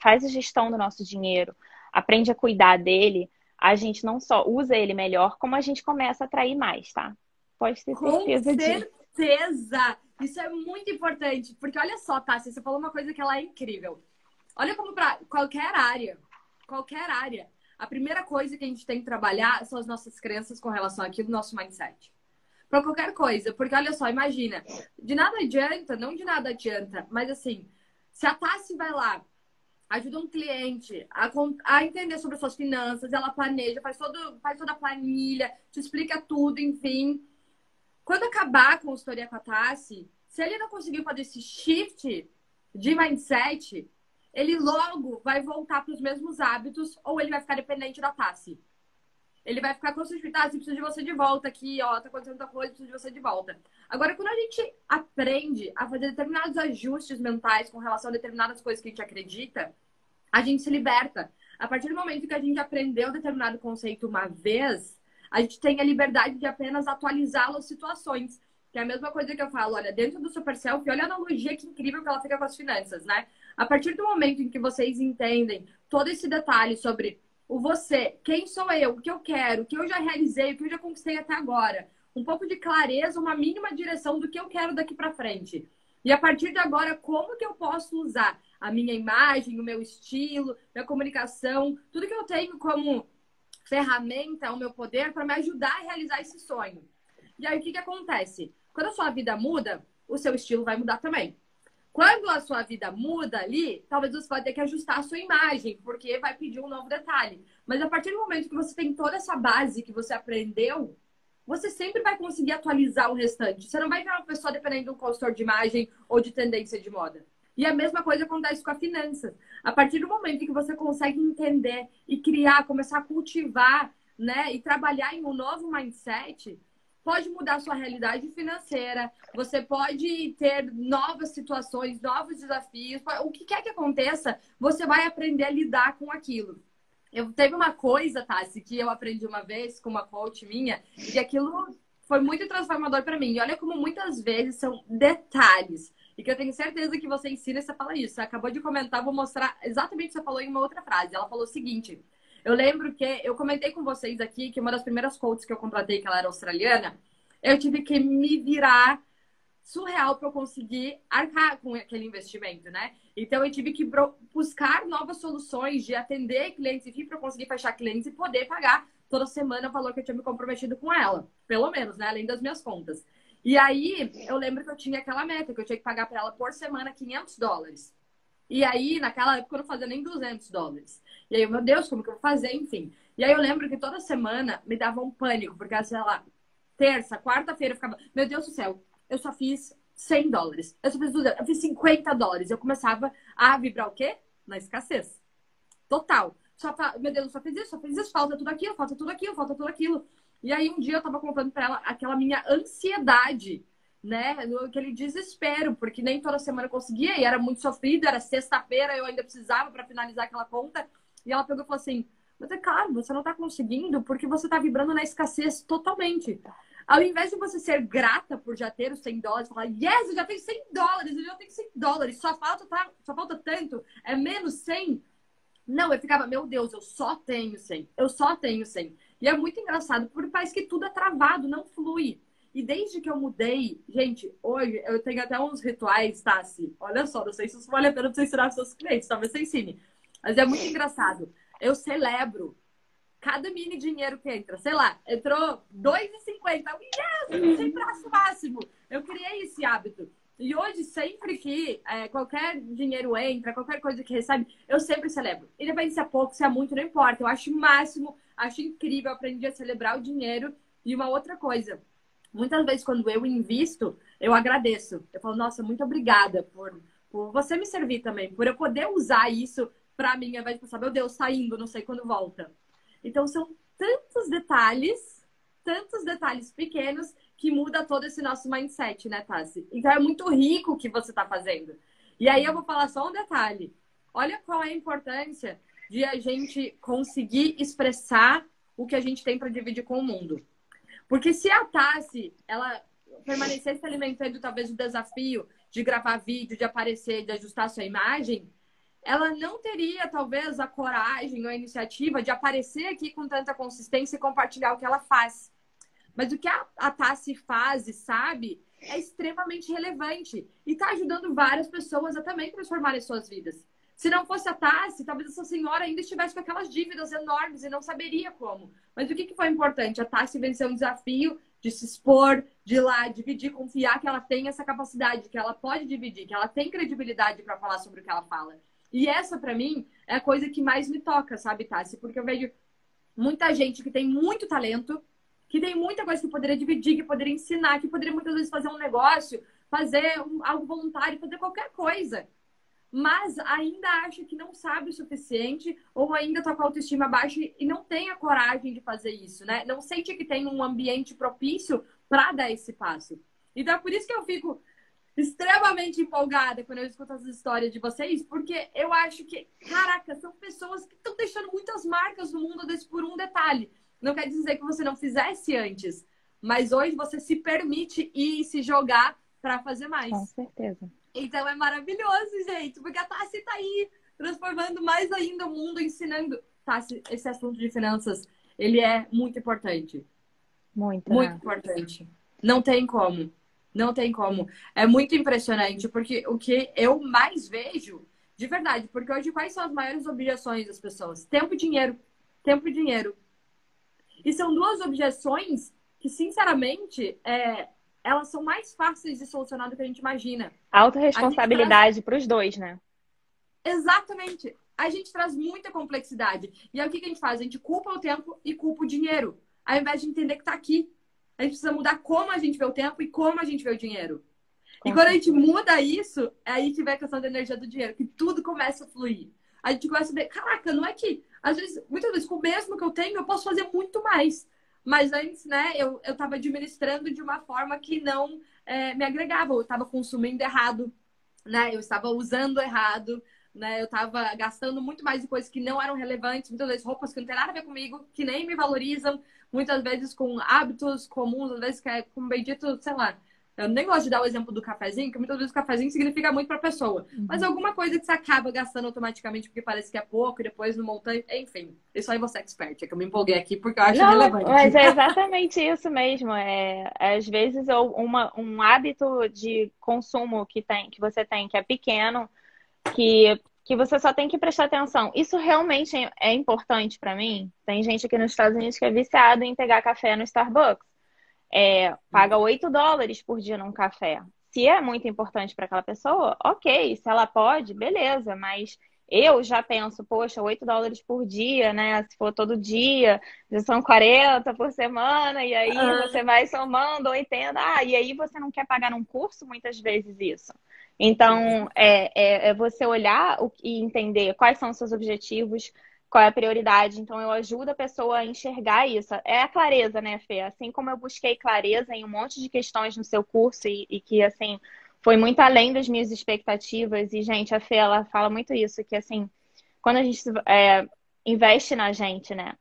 Speaker 2: faz a gestão do nosso dinheiro, aprende a cuidar dele, a gente não só usa ele melhor, como a gente começa a atrair mais, tá? Pode ter
Speaker 1: Com
Speaker 2: certeza disso.
Speaker 1: certeza! Isso é muito importante, porque olha só, Tássia, você falou uma coisa que ela é incrível. Olha como para qualquer área, a primeira coisa que a gente tem que trabalhar são as nossas crenças com relação àquilo, nosso mindset. Para qualquer coisa, porque olha só, imagina, de nada adianta, não de nada adianta, mas assim, se a Tassi vai lá, ajuda um cliente a entender sobre as suas finanças, ela planeja, faz toda a planilha, te explica tudo, enfim. Quando acabar a consultoria com a Tassi, se ele não conseguir fazer esse shift de mindset, ele logo vai voltar para os mesmos hábitos ou ele vai ficar dependente da Tassi. Ele vai ficar constrangido, Tassi, preciso de você de volta aqui, ó, tá acontecendo outra coisa, preciso de você de volta. Agora, quando a gente aprende a fazer determinados ajustes mentais com relação a determinadas coisas que a gente acredita, a gente se liberta. A partir do momento que a gente aprendeu determinado conceito uma vez, a gente tem a liberdade de apenas atualizá-lo às situações. Que é a mesma coisa que eu falo, olha, dentro do Super Selfie, olha a analogia que incrível que ela fica com as finanças, né? A partir do momento em que vocês entendem todo esse detalhe sobre o você, quem sou eu, o que eu quero, o que eu já realizei, o que eu já conquistei até agora, um pouco de clareza, uma mínima direção do que eu quero daqui para frente. E a partir de agora, como que eu posso usar a minha imagem, o meu estilo, minha comunicação, tudo que eu tenho como ferramenta ao meu poder para me ajudar a realizar esse sonho. E aí, o que acontece? Quando a sua vida muda, o seu estilo vai mudar também. Quando a sua vida muda ali, talvez você vai ter que ajustar a sua imagem, porque vai pedir um novo detalhe. Mas a partir do momento que você tem toda essa base que você aprendeu, você sempre vai conseguir atualizar o restante. Você não vai virar uma pessoa dependendo de um consultor de imagem ou de tendência de moda. E a mesma coisa acontece com a finanças. A partir do momento que você consegue entender e criar, começar a cultivar, né, e trabalhar em um novo mindset, pode mudar a sua realidade financeira, você pode ter novas situações, novos desafios, o que quer que aconteça, você vai aprender a lidar com aquilo. Teve uma coisa, Tassi, que eu aprendi uma vez com uma coach minha, e aquilo foi muito transformador para mim. E olha como muitas vezes são detalhes. E que eu tenho certeza que você ensina e você fala isso. Você acabou de comentar, vou mostrar exatamente o que você falou em uma outra frase. Ela falou o seguinte: eu lembro que eu comentei com vocês aqui que uma das primeiras coaches que eu contratei, que ela era australiana, eu tive que me virar surreal para eu conseguir arcar com aquele investimento, né? Então eu tive que buscar novas soluções de atender clientes, enfim, para eu conseguir fechar clientes e poder pagar toda semana o valor que eu tinha me comprometido com ela, pelo menos, né? Além das minhas contas. E aí eu lembro que eu tinha aquela meta que eu tinha que pagar para ela por semana $500. E aí, naquela época, eu não fazia nem $200. E aí, meu Deus, como que eu vou fazer? Enfim. E aí, eu lembro que toda semana me dava um pânico, porque, sei lá, terça, quarta-feira, eu ficava, meu Deus do céu, eu só fiz $100. Eu só fiz $200. Eu fiz $50. Eu começava a vibrar o quê? Na escassez. Total. Meu Deus, eu só fiz isso, falta tudo aquilo, falta tudo aquilo, falta tudo aquilo. E aí, um dia, eu tava contando pra ela aquela minha ansiedade, né? Aquele desespero, porque nem toda semana eu conseguia e era muito sofrido, era sexta-feira, eu ainda precisava para finalizar aquela conta. E ela pegou e falou assim: mas é claro, você não tá conseguindo porque você tá vibrando na escassez totalmente. Ao invés de você ser grata por já ter os $100, falar, yes, eu já tenho $100, eu já tenho $100, só falta tanto, é menos 100. Não, eu ficava, meu Deus, eu só tenho 100, eu só tenho 100. E é muito engraçado, porque parece que tudo é travado, não flui. E desde que eu mudei, gente, hoje eu tenho até uns rituais, Tassi. Olha só, não sei se isso vale a pena pra você ensinar aos seus clientes, talvez você ensine. Mas é muito engraçado. Eu celebro cada mini dinheiro que entra. Sei lá, entrou $2,50. Yes! Sempre acho o máximo. Eu criei esse hábito. E hoje, sempre que qualquer dinheiro entra, qualquer coisa que recebe, eu sempre celebro. Independente se é pouco, se é muito, não importa. Eu acho o máximo, acho incrível. Eu aprendi a celebrar o dinheiro. E uma outra coisa. Muitas vezes, quando eu invisto, eu agradeço. Eu falo, nossa, muito obrigada por você me servir também, por eu poder usar isso pra mim, ao invés de pensar, meu Deus, tá indo, não sei quando volta. Então, são tantos detalhes pequenos que muda todo esse nosso mindset, né, Tassi? Então, é muito rico o que você tá fazendo. E aí, eu vou falar só um detalhe. Olha qual é a importância de a gente conseguir expressar o que a gente tem para dividir com o mundo. Porque se a Tassi, ela permanecesse se alimentando talvez do desafio de gravar vídeo, de aparecer, de ajustar a sua imagem, ela não teria talvez a coragem ou a iniciativa de aparecer aqui com tanta consistência e compartilhar o que ela faz. Mas o que a Tassi faz e sabe é extremamente relevante e está ajudando várias pessoas a também transformarem suas vidas. Se não fosse a Tassi, talvez essa senhora ainda estivesse com aquelas dívidas enormes e não saberia como. Mas o que foi importante? A Tassi venceu um desafio de se expor, de ir lá, dividir, confiar que ela tem essa capacidade, que ela pode dividir, que ela tem credibilidade para falar sobre o que ela fala. E essa, para mim, é a coisa que mais me toca, sabe, Tassi? Porque eu vejo muita gente que tem muito talento, que tem muita coisa que poderia dividir, que poderia ensinar, que poderia muitas vezes fazer um negócio, fazer algo voluntário, fazer qualquer coisa. Mas ainda acha que não sabe o suficiente ou ainda está com a autoestima baixa e não tem a coragem de fazer isso, né? Não sente que tem um ambiente propício para dar esse passo. Então é por isso que eu fico extremamente empolgada quando eu escuto as histórias de vocês, porque eu acho que, caraca, são pessoas que estão deixando muitas marcas no mundo desse por um detalhe. Não quer dizer que você não fizesse antes, mas hoje você se permite ir e se jogar para fazer mais.
Speaker 2: Com certeza.
Speaker 1: Então é maravilhoso, gente, porque a Tassi tá aí transformando mais ainda o mundo, ensinando. Tassi, esse assunto de finanças, ele é muito importante.
Speaker 2: Muito,
Speaker 1: muito
Speaker 2: né?
Speaker 1: importante. Não tem como. Não tem como. É muito impressionante, porque o que eu mais vejo, de verdade, porque hoje quais são as maiores objeções das pessoas? Tempo e dinheiro. Tempo e dinheiro. E são duas objeções que, sinceramente, elas são mais fáceis de solucionar do que a gente imagina. A gente traz...
Speaker 2: Autorresponsabilidade para os dois, né?
Speaker 1: Exatamente. A gente traz muita complexidade. E aí o que a gente faz? A gente culpa o tempo e culpa o dinheiro. Ao invés de entender que tá aqui. A gente precisa mudar como a gente vê o tempo e como a gente vê o dinheiro. E
Speaker 2: Com
Speaker 1: quando a gente
Speaker 2: certeza.
Speaker 1: muda isso, é aí que vem a questão da energia do dinheiro, que tudo começa a fluir. A gente começa a ver, caraca, não é que, às vezes, muitas vezes, com o mesmo que eu tenho, eu posso fazer muito mais. Mas antes, né, eu tava administrando de uma forma que não me agregava, eu tava consumindo errado, né, eu estava usando errado, né, eu estava gastando muito mais de coisas que não eram relevantes, muitas vezes roupas que não tem nada a ver comigo, que nem me valorizam, muitas vezes com hábitos comuns, às vezes que é com bendito, sei lá. Eu nem gosto de dar o exemplo do cafezinho, porque muitas vezes o cafezinho significa muito para a pessoa. Mas
Speaker 2: Uhum.
Speaker 1: alguma coisa que você acaba gastando automaticamente porque parece que é pouco e depois no montante. Enfim, isso aí você é expert. É que eu me empolguei aqui porque eu acho
Speaker 2: Não, mas
Speaker 1: relevante.
Speaker 2: é exatamente isso mesmo. Às vezes um hábito de consumo que você tem, que é pequeno, que você só tem que prestar atenção. Isso realmente é importante para mim. Tem gente aqui nos Estados Unidos que é viciado em pegar café no Starbucks. Paga US$ 8 por dia num café. Se é muito importante para aquela pessoa, ok. Se ela pode, beleza. Mas eu já penso, poxa, US$ 8 por dia, né? Se for todo dia, já são 40 por semana, e aí você vai somando 80. E aí você não quer pagar num curso muitas vezes isso. Então, é você olhar e entender quais são os seus objetivos, qual é a prioridade. Então, eu ajudo a pessoa a enxergar isso. É a clareza, né, Fê? Assim como eu busquei clareza em um monte de questões no seu curso e que, assim, foi muito além das minhas expectativas. E, gente, a Fê, ela fala muito isso, que, assim, quando a gente investe na gente, né,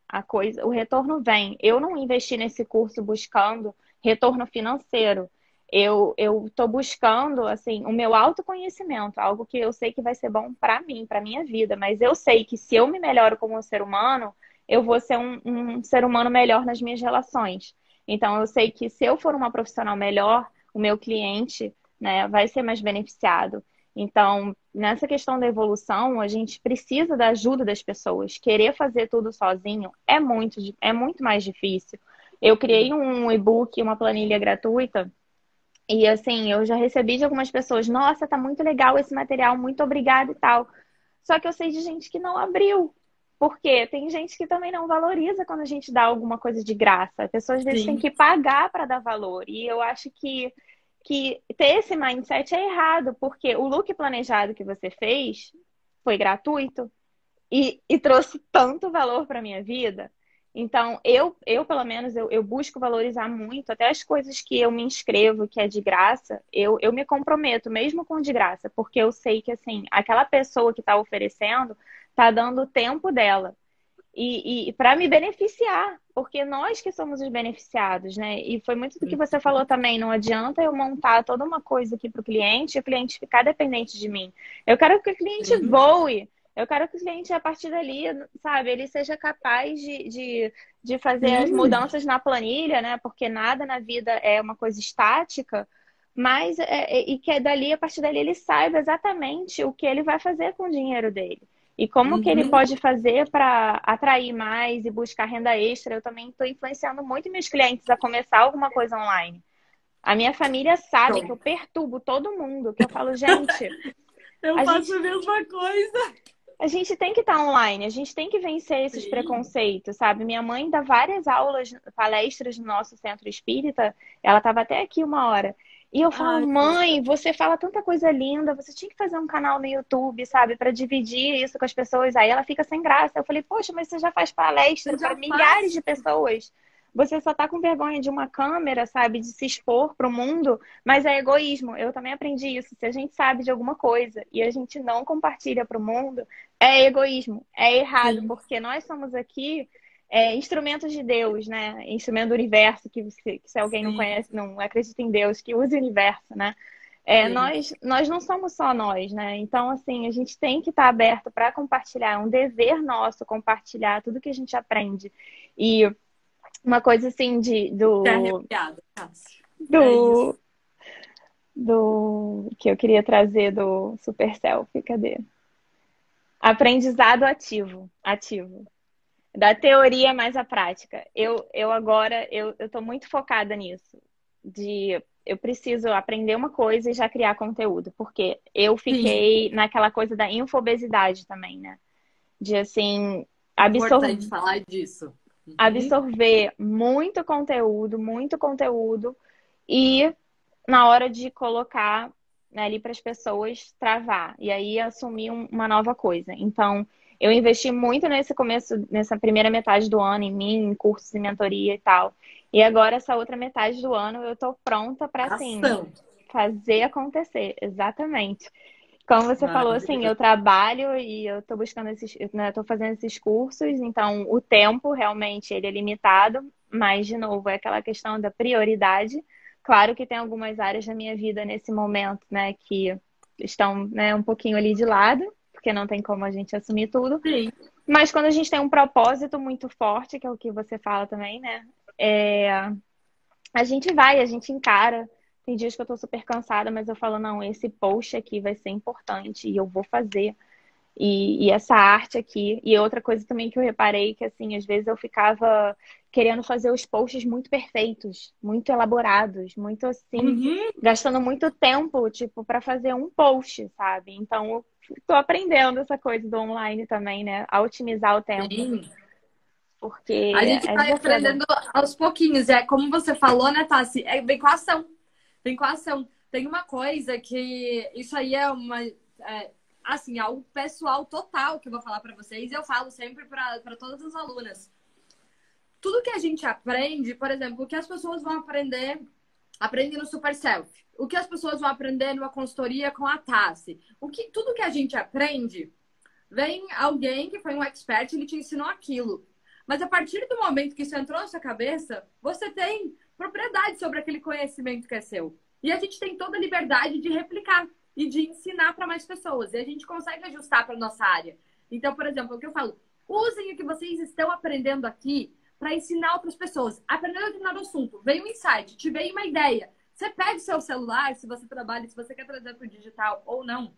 Speaker 2: o retorno vem. Eu não investi nesse curso buscando retorno financeiro. Eu estou buscando, assim, o meu autoconhecimento, algo que eu sei que vai ser bom para mim, para minha vida. Mas eu sei que se eu me melhoro como ser humano, eu vou ser um ser humano melhor nas minhas relações. Então, eu sei que se eu for uma profissional melhor, o meu cliente, né, vai ser mais beneficiado. Então, nessa questão da evolução, a gente precisa da ajuda das pessoas. Querer fazer tudo sozinho é muito mais difícil. Eu criei um e-book, uma planilha gratuita e assim, eu já recebi de algumas pessoas, nossa, tá muito legal esse material, muito obrigada e tal. Só que eu sei de gente que não abriu. Porque tem gente que também não valoriza quando a gente dá alguma coisa de graça. A pessoa às vezes tem
Speaker 1: Sim.
Speaker 2: que pagar para dar valor. E eu acho que ter esse mindset é errado, porque o look planejado que você fez foi gratuito e trouxe tanto valor para minha vida. Então, eu pelo menos, eu busco valorizar muito, até as coisas que eu me inscrevo, que é de graça, eu me comprometo, mesmo com de graça, porque eu sei que, assim, aquela pessoa que está oferecendo está dando o tempo dela. E para me beneficiar, porque nós que somos os beneficiados, né? E foi muito do que você falou também, não adianta eu montar toda uma coisa aqui para o cliente e o cliente ficar dependente de mim. Eu quero que o cliente
Speaker 1: Sim.
Speaker 2: voe, eu quero que o cliente, a partir dali, sabe, ele seja capaz de fazer as
Speaker 1: Sim.
Speaker 2: mudanças na planilha, né? Porque nada na vida é uma coisa estática, mas e que dali, a partir dali, ele saiba exatamente o que ele vai fazer com o dinheiro dele. E como que ele
Speaker 1: Uhum.
Speaker 2: pode fazer para atrair mais e buscar renda extra? Eu também estou influenciando muito meus clientes a começar alguma coisa online. A minha família sabe que eu
Speaker 1: Pronto.
Speaker 2: perturbo todo mundo, que eu falo, gente,
Speaker 1: Eu
Speaker 2: a
Speaker 1: faço
Speaker 2: gente,
Speaker 1: a mesma coisa.
Speaker 2: a gente tem que estar online, a gente tem que vencer esses
Speaker 1: Sim.
Speaker 2: preconceitos, sabe? Minha mãe dá várias aulas, palestras no nosso centro espírita, ela estava até aqui uma hora. E eu falo,
Speaker 1: Ai, que
Speaker 2: mãe,
Speaker 1: gostoso.
Speaker 2: você fala tanta coisa linda, você tinha que fazer um canal no YouTube, sabe, para dividir isso com as pessoas. Aí ela fica sem graça. Eu falei, poxa, mas você já faz palestra
Speaker 1: Você
Speaker 2: para
Speaker 1: já
Speaker 2: milhares
Speaker 1: faz?
Speaker 2: de pessoas. Você só tá com vergonha de uma câmera, sabe, de se expor para o mundo, mas é egoísmo. Eu também aprendi isso. Se a gente sabe de alguma coisa e a gente não compartilha para o mundo, é egoísmo, é errado,
Speaker 1: Sim.
Speaker 2: porque nós somos aqui instrumentos de Deus, né? Instrumento do universo, que se alguém não
Speaker 1: Sim.
Speaker 2: conhece, não acredita em Deus, que usa o universo, né?
Speaker 1: Sim.
Speaker 2: Nós não somos só nós, né? Então, assim, a gente tem que estar aberto para compartilhar, é um dever nosso compartilhar tudo que a gente aprende. E uma coisa assim
Speaker 1: Tá arrepiada, Cássio. É isso.
Speaker 2: do, do que eu queria trazer do Super Selfie, cadê? Aprendizado ativo, ativo. Da teoria mais a prática. Eu agora, eu tô muito focada nisso. Eu preciso aprender uma coisa e já criar conteúdo. Porque eu
Speaker 1: Sim,
Speaker 2: fiquei naquela coisa da infobesidade também, né? De, assim,
Speaker 1: importante falar disso. Uhum.
Speaker 2: absorver muito conteúdo. E na hora de colocar, né, ali para as pessoas travar e aí assumir uma nova coisa. Então, eu investi muito nesse começo, nessa primeira metade do ano em mim, em cursos e mentoria e tal. E agora essa outra metade do ano eu tô pronta para assim
Speaker 1: Ação.
Speaker 2: fazer acontecer, exatamente. Como você falou, assim, eu
Speaker 1: Maravilhoso.
Speaker 2: trabalho e eu tô buscando esses, né, tô fazendo esses cursos, então o tempo realmente ele é limitado, mas de novo é aquela questão da prioridade. Claro que tem algumas áreas da minha vida nesse momento, né, que estão, né, um pouquinho ali de lado, porque não tem como a gente assumir tudo.
Speaker 1: Sim.
Speaker 2: Mas quando a gente tem um propósito muito forte, que é o que você fala também, né, a gente vai, a gente encara. Tem dias que eu tô super cansada, mas eu falo, não, esse post aqui vai ser importante e eu vou fazer. E essa arte aqui. E outra coisa também que eu reparei que, assim, às vezes eu ficava querendo fazer os posts muito perfeitos, muito elaborados, muito assim,
Speaker 1: Uhum.
Speaker 2: gastando muito tempo, tipo, para fazer um post, sabe? Então, eu tô aprendendo essa coisa do online também, né? A otimizar o tempo,
Speaker 1: Sim. A
Speaker 2: porque
Speaker 1: gente
Speaker 2: é
Speaker 1: vai
Speaker 2: desafiador.
Speaker 1: aprendendo aos pouquinhos. É como você falou, né, Tassi? É bem com a ação. Vem com a ação. Tem uma coisa que isso aí é uma assim, algo pessoal total que eu vou falar para vocês. Eu falo sempre para todas as alunas. Tudo que a gente aprende, por exemplo, o que as pessoas vão aprendem no Super Self. O que as pessoas vão aprender numa consultoria com a Tassi. Tudo que a gente aprende, vem alguém que foi um expert, ele te ensinou aquilo. Mas a partir do momento que isso entrou na sua cabeça, você tem propriedade sobre aquele conhecimento que é seu. E a gente tem toda a liberdade de replicar e de ensinar para mais pessoas. E a gente consegue ajustar para nossa área. Então, por exemplo, o que eu falo, usem o que vocês estão aprendendo aqui para ensinar outras pessoas. Aprendendo determinado assunto, veio um insight, te veio uma ideia. Você pega o seu celular, se você trabalha, se você quer trazer para o digital ou não,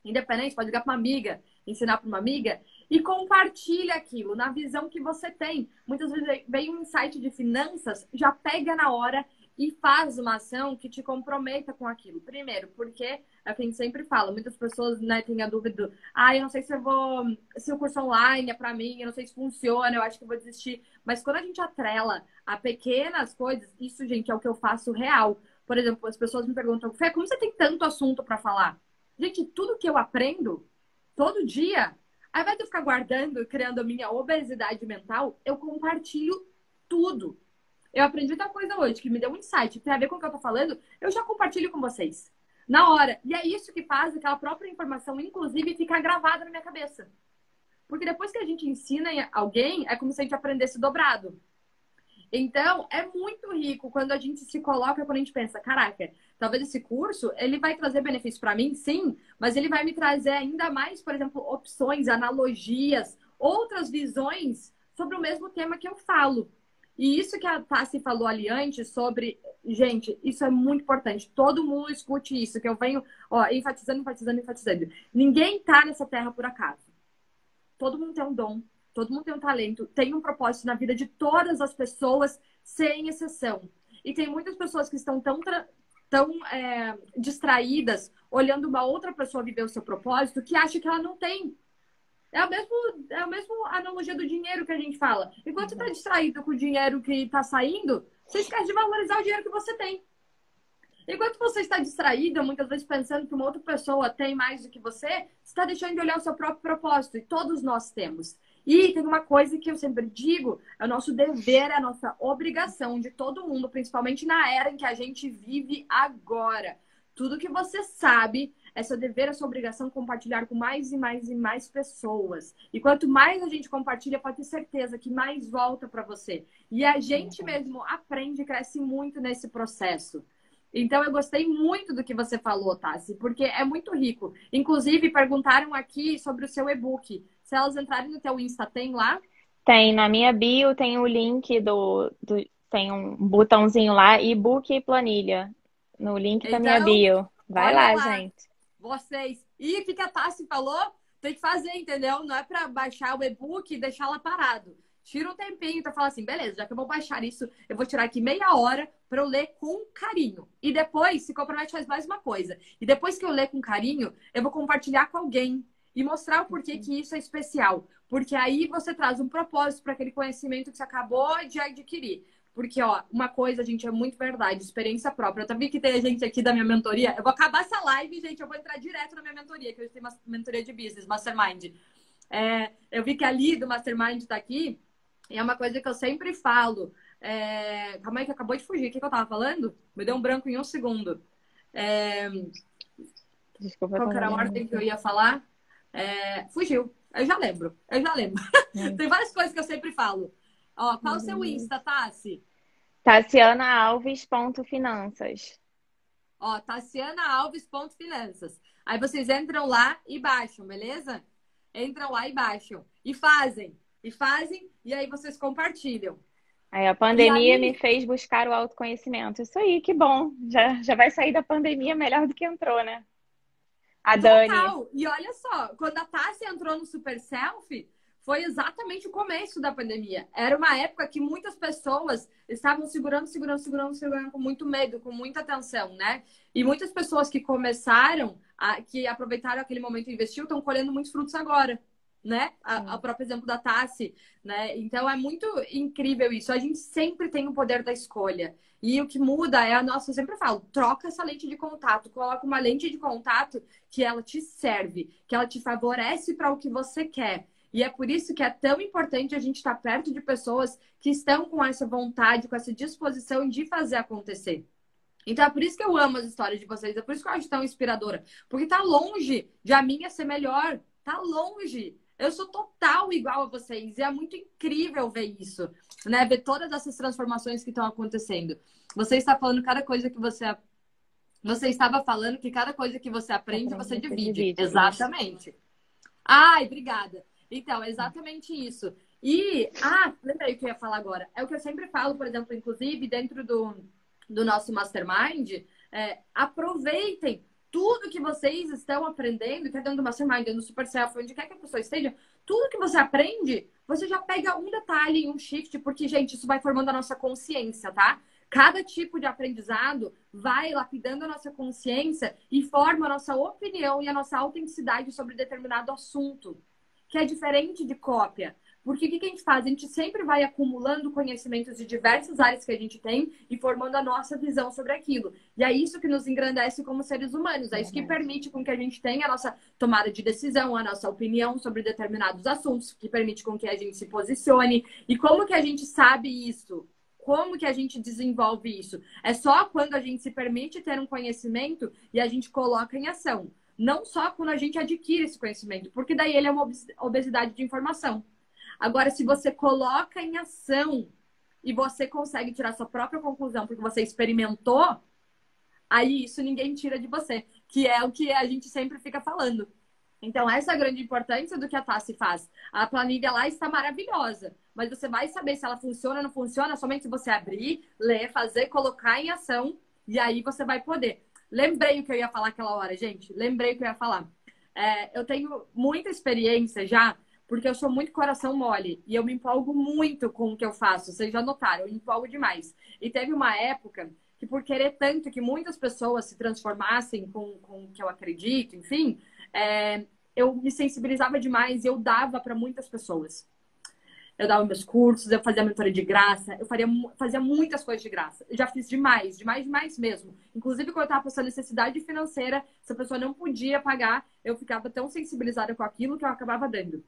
Speaker 1: independente, pode ligar para uma amiga, ensinar para uma amiga e compartilha aquilo na visão que você tem. Muitas vezes vem um insight de finanças, já pega na hora e faz uma ação que te comprometa com aquilo. Primeiro, porque é o que a gente sempre fala, muitas pessoas, né, têm a dúvida, eu não sei se o curso online é para mim, eu não sei se funciona, eu acho que eu vou desistir. Mas quando a gente atrela a pequenas coisas, isso, gente, é o que eu faço real. Por exemplo, as pessoas me perguntam, Fê, como você tem tanto assunto para falar? Gente, tudo que eu aprendo todo dia, ao invés de eu ficar guardando, criando a minha obesidade mental, eu compartilho tudo. Eu aprendi tal coisa hoje que me deu um insight, tem a ver com o que eu tô falando, eu já compartilho com vocês. Na hora. E é isso que faz aquela própria informação, inclusive, ficar gravada na minha cabeça. Porque depois que a gente ensina alguém, é como se a gente aprendesse dobrado. Então, é muito rico quando a gente se coloca, quando a gente pensa, caraca, talvez esse curso, ele vai trazer benefício para mim, sim, mas ele vai me trazer ainda mais, por exemplo, opções, analogias, outras visões sobre o mesmo tema que eu falo. E isso que a Tassi falou ali antes sobre, gente, isso é muito importante. Todo mundo escute isso, que eu venho, enfatizando, enfatizando, enfatizando. Ninguém tá nessa terra por acaso. Todo mundo tem um dom, todo mundo tem um talento, tem um propósito na vida de todas as pessoas, sem exceção. E tem muitas pessoas que estão tão distraídas, olhando uma outra pessoa viver o seu propósito, que acha que ela não tem. É a mesma analogia do dinheiro que a gente fala. Enquanto você está distraído com o dinheiro que está saindo, você esquece de valorizar o dinheiro que você tem. Enquanto você está distraída, muitas vezes pensando que uma outra pessoa tem mais do que você está deixando de olhar o seu próprio propósito. E todos nós temos. E tem uma coisa que eu sempre digo: é o nosso dever, é a nossa obrigação de todo mundo, principalmente na era em que a gente vive agora. Tudo que você sabe é seu dever, é sua obrigação compartilhar com mais e mais e mais pessoas. E quanto mais a gente compartilha, pode ter certeza que mais volta para você. E a gente mesmo aprende e cresce muito nesse processo. Então, eu gostei muito do que você falou, Tassi, porque é muito rico. Inclusive, perguntaram aqui sobre o seu e-book. Se elas entrarem no teu Insta, tem lá?
Speaker 2: Tem na minha bio, tem o link tem um botãozinho lá, e-book e planilha, no link da minha
Speaker 1: Então,
Speaker 2: bio. Vai
Speaker 1: olha
Speaker 2: lá,
Speaker 1: lá,
Speaker 2: gente.
Speaker 1: vocês. E o que a Tassi falou? Tem que fazer, entendeu? Não é para baixar o e-book e deixar lá parado. Tira um tempinho pra falar assim, beleza, já que eu vou baixar isso, eu vou tirar aqui meia hora pra eu ler com carinho. E depois, se compromete, faz mais uma coisa. E depois que eu ler com carinho, eu vou compartilhar com alguém e mostrar o porquê que isso é especial. Porque aí você traz um propósito para aquele conhecimento que você acabou de adquirir. Porque, ó, uma coisa, gente, é muito verdade, experiência própria. Eu também que tem gente aqui da minha mentoria. Eu vou acabar essa live, gente, eu vou entrar direto na minha mentoria, que eu tenho uma mentoria de business, Mastermind. Eu vi que a Li do Mastermind tá aqui, e é uma coisa que eu sempre falo. Calma aí que acabou de fugir. O que eu tava falando? Me deu um branco em um segundo.
Speaker 2: Desculpa,
Speaker 1: Qual que era a ordem que eu ia falar? Fugiu. Eu já lembro. Tem várias coisas que eu sempre falo. Ó, qual o seu Insta, Tassi?
Speaker 2: TassianaAlves.finanças.
Speaker 1: Ó, TassianaAlves.finanças. Aí vocês entram lá e baixam, beleza? Entram lá e baixam. E fazem. E aí vocês compartilham.
Speaker 2: Aí a pandemia me fez buscar o autoconhecimento. Isso aí, que bom. Já vai sair da pandemia melhor do que entrou, né? A Dani.
Speaker 1: Total. E olha só, quando a Tassi entrou no Super Selfie, foi exatamente o começo da pandemia. Era uma época que muitas pessoas estavam segurando com muito medo, com muita tensão, né? E muitas pessoas que começaram, que aproveitaram aquele momento e investiu, estão colhendo muitos frutos agora, né? O próprio exemplo da Tassi, né? Então é muito incrível isso. A gente sempre tem o poder da escolha. E o que muda é a nossa, eu sempre falo, troca essa lente de contato, coloca uma lente de contato que ela te serve, que ela te favorece para o que você quer. E é por isso que é tão importante a gente estar perto de pessoas que estão com essa vontade, com essa disposição de fazer acontecer. Então é por isso que eu amo as histórias de vocês, é por isso que eu acho tão inspiradora. Porque tá longe de a minha ser melhor, tá longe. Eu sou total igual a vocês e é muito incrível ver isso, né? Ver todas essas transformações que estão acontecendo. Você está falando cada coisa que você estava falando que cada coisa que você aprende, você divide. Exatamente. Ai, obrigada. Então, é exatamente isso. E, lembrei o que eu ia falar agora. É o que eu sempre falo, por exemplo, inclusive, dentro do nosso Mastermind, aproveitem tudo que vocês estão aprendendo, que é dentro do Mastermind, dentro do Super Self, onde quer que a pessoa esteja, tudo que você aprende, você já pega um detalhe, um shift, porque, gente, isso vai formando a nossa consciência, tá? Cada tipo de aprendizado vai lapidando a nossa consciência e forma a nossa opinião e a nossa autenticidade sobre determinado assunto, que é diferente de cópia. Porque o que a gente faz? A gente sempre vai acumulando conhecimentos de diversas áreas que a gente tem e formando a nossa visão sobre aquilo. E é isso que nos engrandece como seres humanos. É isso que permite com que a gente tenha a nossa tomada de decisão, a nossa opinião sobre determinados assuntos, que permite com que a gente se posicione. E como que a gente sabe isso? Como que a gente desenvolve isso? É só quando a gente se permite ter um conhecimento e a gente coloca em ação. Não só quando a gente adquire esse conhecimento, porque daí ele é uma obesidade de informação. Agora, se você coloca em ação e você consegue tirar sua própria conclusão porque você experimentou, aí isso ninguém tira de você, que é o que a gente sempre fica falando. Então, essa é a grande importância do que a Tassi faz. A planilha lá está maravilhosa, mas você vai saber se ela funciona ou não funciona somente se você abrir, ler, fazer, colocar em ação, e aí você vai poder. Lembrei o que eu ia falar aquela hora, gente. Lembrei o que eu ia falar. Eu tenho muita experiência já, porque eu sou muito coração mole. E eu me empolgo muito com o que eu faço. Vocês já notaram, eu me empolgo demais. E teve uma época que, por querer tanto que muitas pessoas se transformassem com o que eu acredito, enfim, eu me sensibilizava demais e eu dava para muitas pessoas. Eu dava meus cursos, eu fazia mentoria de graça, eu fazia muitas coisas de graça. Eu já fiz demais mesmo. Inclusive, quando eu estava passando necessidade financeira, se a pessoa não podia pagar, eu ficava tão sensibilizada com aquilo que eu acabava dando.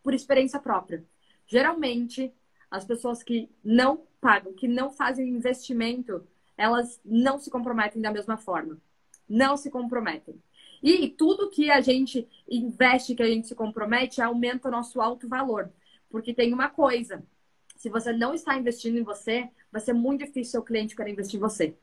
Speaker 1: Por experiência própria. Geralmente, as pessoas que não pagam, que não fazem investimento, elas não se comprometem da mesma forma. Não se comprometem. E tudo que a gente investe, que a gente se compromete, aumenta o nosso alto valor. Porque tem uma coisa, se você não está investindo em você, vai ser muito difícil seu cliente querer investir em você.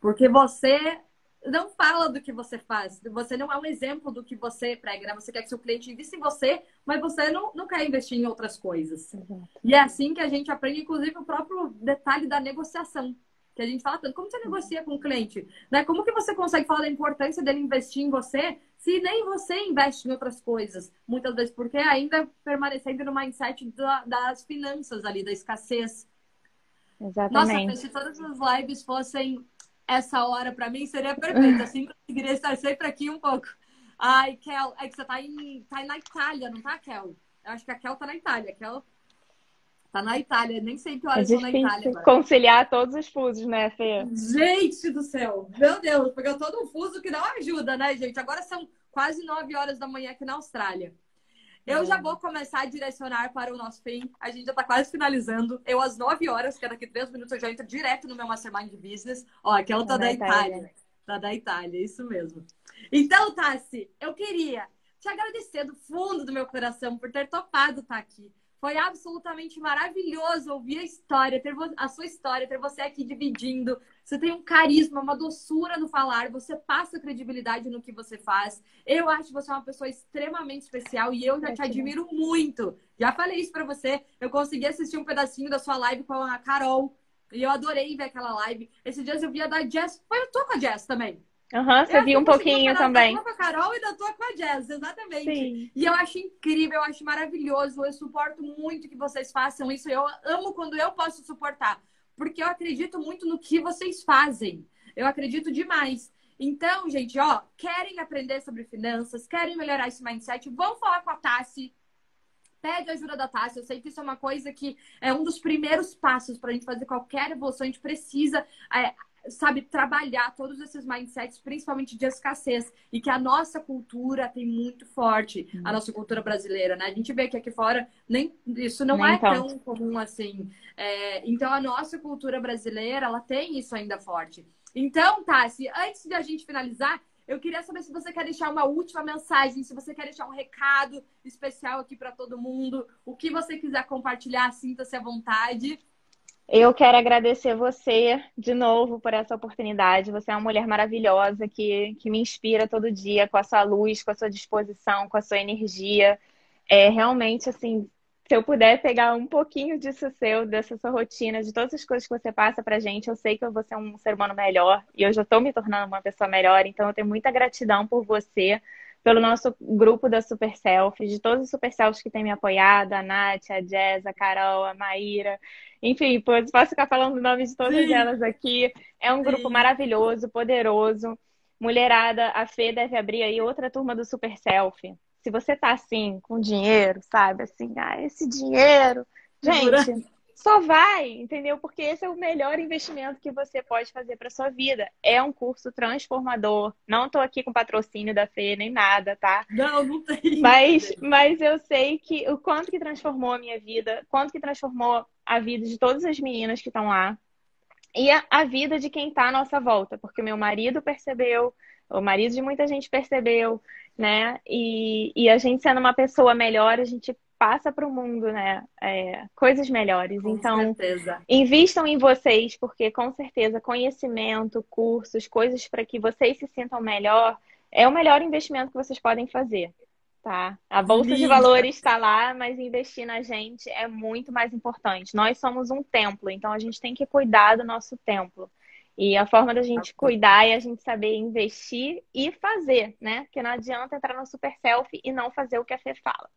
Speaker 1: Porque você não fala do que você faz, você não é um exemplo do que você prega, né? Você quer que seu cliente invista em você, mas você não quer investir em outras coisas. Exato. E é assim que a gente aprende, inclusive, o próprio detalhe da negociação. Que a gente fala tanto, como você negocia com o cliente? Né? Como que você consegue falar da importância dele investir em você se nem você investe em outras coisas? Muitas vezes, porque ainda permanecendo no mindset das finanças ali, da escassez. Nossa, Fê,
Speaker 2: Exatamente.
Speaker 1: se todas as lives fossem essa hora pra mim, seria perfeito. Assim, conseguiria estar sempre aqui um pouco. Ai, Kel, é que você tá na Itália, não tá, Kel? Eu acho que a Kel tá na Itália. A Kel tá na Itália. Nem sei que
Speaker 2: É
Speaker 1: horas são na Itália
Speaker 2: difícil
Speaker 1: agora.
Speaker 2: conciliar todos os fusos, né, Fê?
Speaker 1: Gente do céu! Meu Deus, porque eu tô num fuso que não ajuda, né, gente? Agora são quase 9 horas da manhã aqui na Austrália. Eu já vou começar a direcionar para o nosso fim. A gente já está quase finalizando. Eu, às 9 horas, que é daqui 3 minutos, eu já entro direto no meu Mastermind Business. Ó, aqui é o
Speaker 2: Tá
Speaker 1: Tá da
Speaker 2: na
Speaker 1: Itália.
Speaker 2: Itália.
Speaker 1: Tá da Itália, isso mesmo. Então, Tassi, eu queria te agradecer do fundo do meu coração por ter topado estar aqui. Foi absolutamente maravilhoso ouvir a história, ter a sua história, ter você aqui dividindo. Você tem um carisma, uma doçura no falar, você passa credibilidade no que você faz. Eu acho que você é uma pessoa extremamente especial e eu já te
Speaker 2: Gratidão.
Speaker 1: admiro muito. Já falei isso pra você. Eu consegui assistir um pedacinho da sua live com a Carol e eu adorei ver aquela live. Esses dias eu vi a da Jess. Foi eu tô com a Jess também.
Speaker 2: Aham,
Speaker 1: Eu
Speaker 2: você
Speaker 1: acho que
Speaker 2: viu
Speaker 1: eu
Speaker 2: um
Speaker 1: consegui um
Speaker 2: pouquinho
Speaker 1: pedaço da
Speaker 2: também.
Speaker 1: tua com a Carol e da tua com a Jess, exatamente.
Speaker 2: Sim.
Speaker 1: E eu acho incrível, eu acho maravilhoso. Eu suporto muito que vocês façam isso. Eu amo quando eu posso suportar. Porque eu acredito muito no que vocês fazem. Eu acredito demais. Então, gente, ó, querem aprender sobre finanças, querem melhorar esse mindset, vão falar com a Tassi. Pede a ajuda da Tassi. Eu sei que isso é uma coisa que é um dos primeiros passos para a gente fazer qualquer evolução. A gente precisa, sabe, trabalhar todos esses mindsets, principalmente de escassez. E que a nossa cultura tem muito forte, a nossa cultura brasileira, né? A gente vê que aqui fora nem, isso não
Speaker 2: Nem
Speaker 1: é
Speaker 2: tanto.
Speaker 1: tão comum assim. Então, a nossa cultura brasileira, ela tem isso ainda forte. Então, Tassi, antes de a gente finalizar, eu queria saber se você quer deixar uma última mensagem, se você quer deixar um recado especial aqui para todo mundo, o que você quiser compartilhar, sinta-se à vontade.
Speaker 2: Eu quero agradecer você de novo por essa oportunidade. Você é uma mulher maravilhosa que me inspira todo dia com a sua luz, com a sua disposição, com a sua energia. É realmente assim, se eu puder pegar um pouquinho disso seu, dessa sua rotina, de todas as coisas que você passa pra gente, eu sei que eu vou ser um ser humano melhor e eu já estou me tornando uma pessoa melhor, então eu tenho muita gratidão por você, pelo nosso grupo da Super Selfie, de todos os Super Selfies que têm me apoiado, a Nath, a Jess, a Carol, a Maíra, enfim, posso ficar falando o nome de todas
Speaker 1: Sim,
Speaker 2: elas aqui. É um grupo
Speaker 1: sim.
Speaker 2: maravilhoso, poderoso. Mulherada, a Fê deve abrir aí outra turma do Super Selfie. Se você tá assim, com dinheiro, sabe? Assim, esse dinheiro.
Speaker 1: Segura.
Speaker 2: Gente, só vai, entendeu? Porque esse é o melhor investimento que você pode fazer para sua vida. É um curso transformador. Não tô aqui com patrocínio da Fê nem nada, tá?
Speaker 1: Não, não tem.
Speaker 2: Mas eu sei que o quanto que transformou a minha vida, quanto que transformou a vida de todas as meninas que estão lá. E a vida de quem está à nossa volta, porque meu marido percebeu, o marido de muita gente percebeu, né? E a gente sendo uma pessoa melhor, a gente passa para o mundo, né? Coisas melhores.
Speaker 1: Com
Speaker 2: Então,
Speaker 1: certeza.
Speaker 2: invistam em vocês, porque com certeza conhecimento, cursos, coisas para que vocês se sintam melhor, é o melhor investimento que vocês podem fazer. Tá. A bolsa de
Speaker 1: Linda.
Speaker 2: valores está lá, mas investir na gente é muito mais importante. Nós somos um templo, então a gente tem que cuidar do nosso templo. E a forma da gente cuidar é a gente saber investir e fazer, né? Porque não adianta entrar no super selfie e não fazer o que a Fê fala.